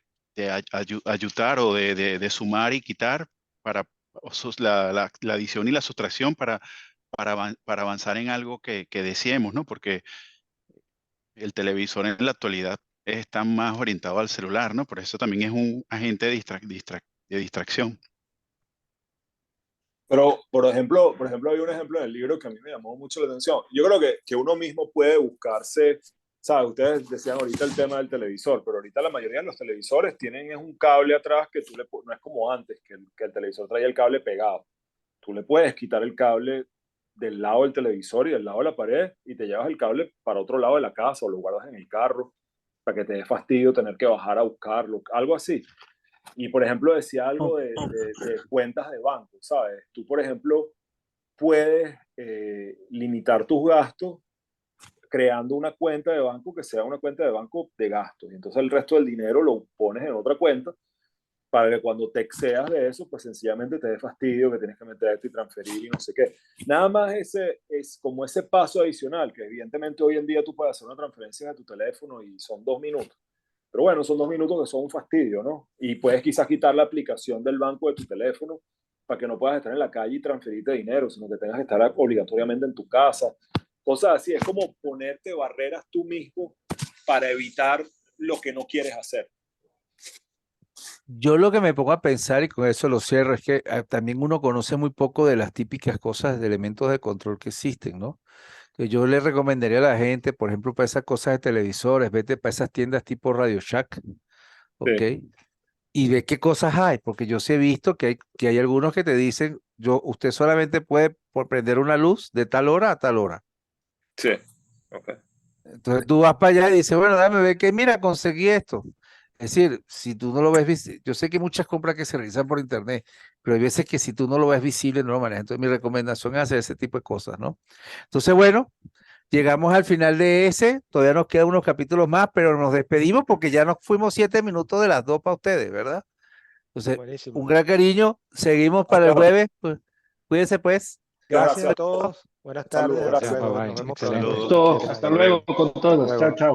ayudar o de sumar y quitar para la adición y la sustracción para avanzar en algo que deseemos, ¿no? Porque el televisor en la actualidad está más orientado al celular, ¿no? Por eso también es un agente de distracción. pero por ejemplo, hay un ejemplo en el libro que a mí me llamó mucho la atención. Yo creo que uno mismo puede buscarse, ¿sabes? Ustedes decían ahorita el tema del televisor, pero ahorita la mayoría de los televisores tienen es un cable atrás que no es como antes, que el televisor traía el cable pegado. Tú le puedes quitar el cable del lado del televisor y del lado de la pared y te llevas el cable para otro lado de la casa o lo guardas en el carro para que te dé fastidio tener que bajar a buscarlo, algo así. Y por ejemplo decía algo de cuentas de banco, ¿sabes? Tú por ejemplo puedes limitar tus gastos creando una cuenta de banco que sea una cuenta de banco de gastos. Y entonces el resto del dinero lo pones en otra cuenta para que cuando te excedas de eso, pues sencillamente te dé fastidio que tienes que meterte y transferir y no sé qué. Nada más es como ese paso adicional, que evidentemente hoy en día tú puedes hacer una transferencia de tu teléfono y son 2 minutos. Pero bueno, son 2 minutos que son un fastidio, ¿no? Y puedes quizás quitar la aplicación del banco de tu teléfono para que no puedas estar en la calle y transferirte dinero, sino que tengas que estar obligatoriamente en tu casa. Cosas así, es como ponerte barreras tú mismo para evitar lo que no quieres hacer. Yo lo que me pongo a pensar, y con eso lo cierro, es que también uno conoce muy poco de las típicas cosas de elementos de control que existen, ¿no? Que yo le recomendaría a la gente, por ejemplo, para esas cosas de televisores, vete para esas tiendas tipo Radio Shack, ¿ok? Sí. Y ve qué cosas hay, porque yo sí he visto que hay algunos que te dicen, usted solamente puede prender una luz de tal hora a tal hora. Sí. Okay. Entonces tú vas para allá y dices, bueno, dame ver que, mira, conseguí esto. Es decir, si tú no lo ves visible, yo sé que hay muchas compras que se realizan por internet, pero hay veces que si tú no lo ves visible, no lo manejas. Entonces mi recomendación es hacer ese tipo de cosas, ¿no? Entonces, bueno, llegamos al final de ese, todavía nos quedan unos capítulos más, pero nos despedimos porque ya nos fuimos 7 minutos de las 2 para ustedes, ¿verdad? Entonces, Buenísimo. un gran cariño, seguimos para el jueves, pues, cuídense pues. Gracias a todos. Buenas tardes. Saludos, Hasta gracias. luego. Bye, bye. Nos vemos excelente. pronto. Saludos. Cualquier Hasta vaina. luego con todos. Hasta Chao, luego. chao.